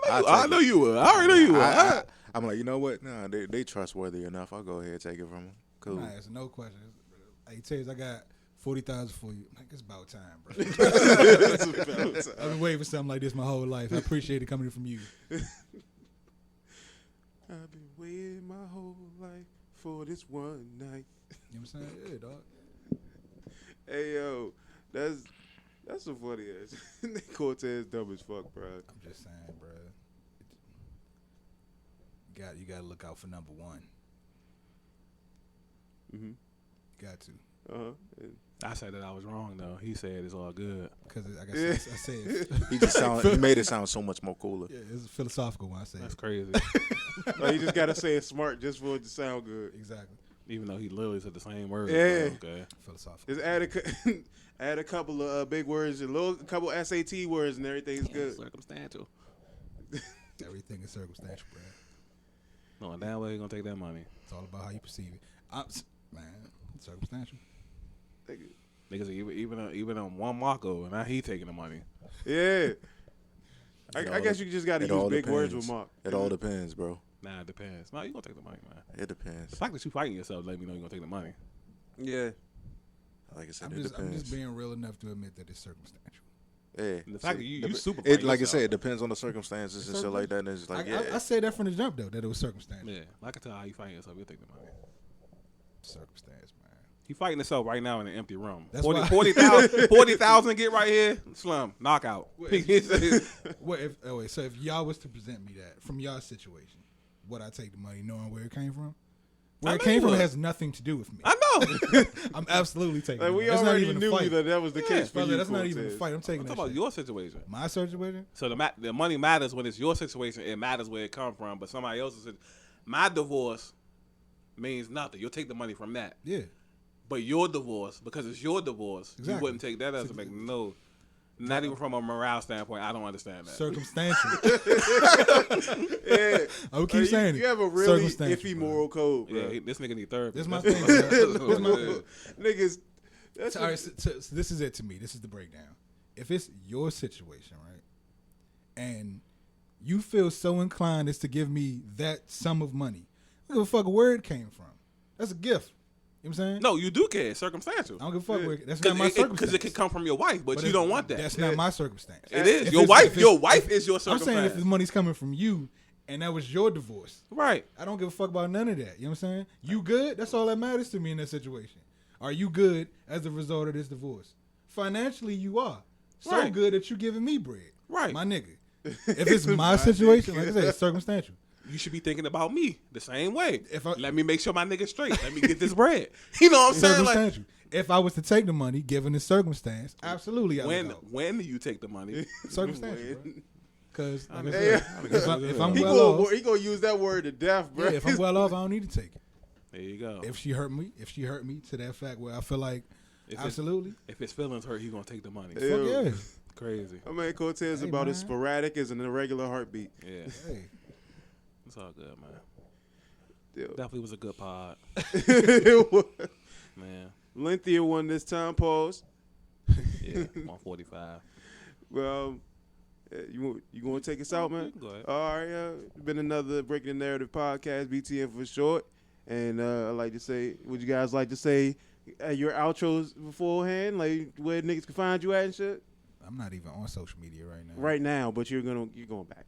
I know you would. I already know you would. I'm like, you know what? Nah, they trustworthy enough. I'll go ahead and take it from them. Cool. I'm not asking no questions. Hey, Taze, I got 40,000 for you. Like, it's about time, bro. I've been waiting for something like this my whole life. I appreciate it coming from you. I've been waiting my whole life for this one night. You know what I'm saying? Yeah, dog. Hey yo, that's so funny ass. Cortez dumb as fuck, bro. I'm just saying, bro. You got to look out for number one. Mhm. Got to. I said that I was wrong though. He said it's all good. Because like I said, He made it sound so much more cooler. yeah, it's philosophical when I say That's it. crazy. Like you just gotta say it smart just for it to sound good. Exactly. Even though he literally said the same words. Yeah. but okay. Philosophical. Just add a couple of big words, a couple SAT words, and everything's good. Circumstantial. Everything is circumstantial, bro. No, damn well he gonna take that money. It's all about how you perceive it. Man, it's circumstantial. Niggas even on one Marco, and now he taking the money. Yeah. It I all guess you just gotta it use all big words depends. with Mark. It all depends, bro. Nah, it depends. No, you gonna take the money, man. It depends. The fact that you fighting yourself let me know you gonna take the money. Yeah. Like I said, I'm it just depends. being real enough to admit that it's circumstantial. Yeah. And the fact that you super it, fight like I yourself. said, it depends on the circumstances and shit like that. And it's like, I say that from the jump though, that it was circumstantial. Yeah, I can tell how you fighting yourself. You take the money. Circumstance, man. He fighting himself right now in an empty room. That's 40,000 get right here. Slum knockout. What so if y'all was to present me that from y'all situation, would I take the money knowing where it came from? Where I it know came you from would. has nothing to do with me. I know. I'm absolutely taking Like it. we That's not already even a knew fight. that was the case for Brother, you. that's not even a Cortez. fight. I'm taking I'm that talking about shit. your situation. My situation? So the money matters when it's your situation. It matters where it come from. But somebody else's, my divorce means nothing. You'll take the money from that. Yeah. But your divorce, because it's your divorce, you Exactly. wouldn't take that as a make no. Not even from a morale standpoint. I don't understand that. Circumstantial. Yeah. I would keep saying it. You have a really Circumstantial, iffy bro. moral code, bro. Yeah, this nigga need therapy. This my That's thing, what- bro. that's what it is. Niggas. That's So, all right, so this is it to me. This is the breakdown. If it's your situation, right, and you feel so inclined as to give me that sum of money, I don't give a fuck where it came from. That's a gift. You know what I'm saying? No, you do care. It's circumstantial. I don't give a fuck Yeah. with it. That's not my Because circumstance. it could come from your wife, but you it's- don't want that. That's not my circumstance. It is. If Your it's- wife. if it's- Your wife is your I'm circumstance. saying if the money's coming from you and that was your divorce, Right. I don't give a fuck about none of that. You know what I'm saying? You good? That's all that matters to me in that situation. Are you good as a result of this divorce? Financially, you are. So Right. good that you giving me bread. Right. My nigga. If it's my situation, like I said, it's circumstantial. You should be thinking about me the same way. If I- Let me make sure my nigga's straight. Let me get this bread. You know what I'm saying? Like, Circumstantial. If I was to take the money, given the circumstance, absolutely I would go. when do you take the money? Circumstantial, bro. Because like I Hey, said, if I'm He well off, gonna use that word to death, bro. yeah, if I'm well off, I don't need to take it. There you go. If she hurt me to that fact where I feel like If absolutely, If his feelings hurt, he gonna take the money. Yeah. fuck yeah. Crazy. I mean, Cortez Hey, about as man. sporadic as an irregular heartbeat. Yeah. Hey, It's all good, man. Yeah. Definitely was a good pod, It was man. lengthier one this time. Pause. Yeah, 145. Well, you want to take us out, man? Go ahead. All right, been another Breaking the Narrative podcast, BTN for short. And I'd like to say, would you guys like to say your outros beforehand, like where niggas can find you at and shit? I'm not even on social media right now. Right now, but you're going back.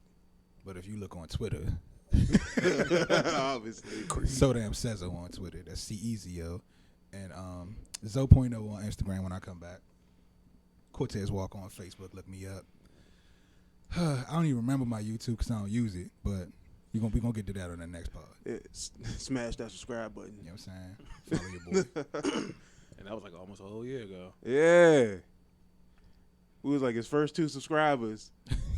But if you look on Twitter, Obviously. So Damn Cezo on Twitter. That's CEZO. And Zo.0 on Instagram when I come back. Cortez Walker on Facebook. Look me up. I don't even remember my YouTube because I don't use it. But we gonna get to that on the next pod. Smash that subscribe button. You know what I'm saying? Follow your boy. And that was like almost a whole year ago. Yeah. We was like his first 2 subscribers.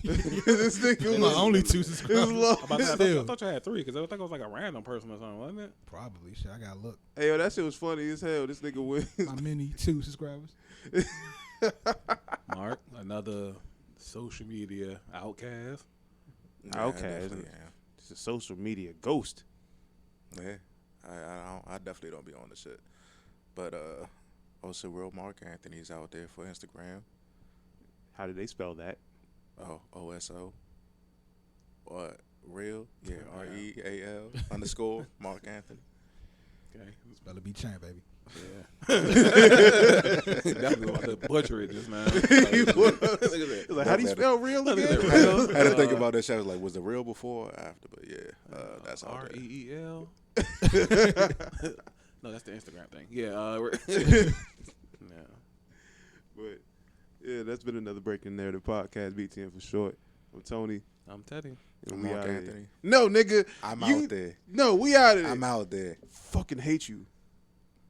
This nigga My was only 2 It was subscribers. low. I Still. thought you had 3 because I think it was like a random person or something, wasn't it? Probably. Shit, I gotta look. Hey, yo, that shit was funny as hell. This nigga wins. My many 2 subscribers. Mark, another social media outcast. Outcast. definitely am. It's a social media ghost. Yeah, I definitely don't be on the shit. But also real Mark Anthony's out there for Instagram. How did they spell that? Oh, OSO. What? Real? Yeah, REAL _ Mark Anthony. Okay. Spell it B-Chain, baby. Yeah. Definitely about to butcher it just now. Like, how do you spell real Look at again? that, real. I had to think about this shit. I was like, was it real before or after? But yeah, that's all there. REEL. No, that's the Instagram thing. Yeah. Yeah. But yeah, that's been another Breaking the Narrative podcast, BTN for short. I'm Tony. I'm Teddy. And I'm we Mark outta here. Anthony. No, nigga. I'm you- out there. No, we out of there. I'm out there. Fucking hate you.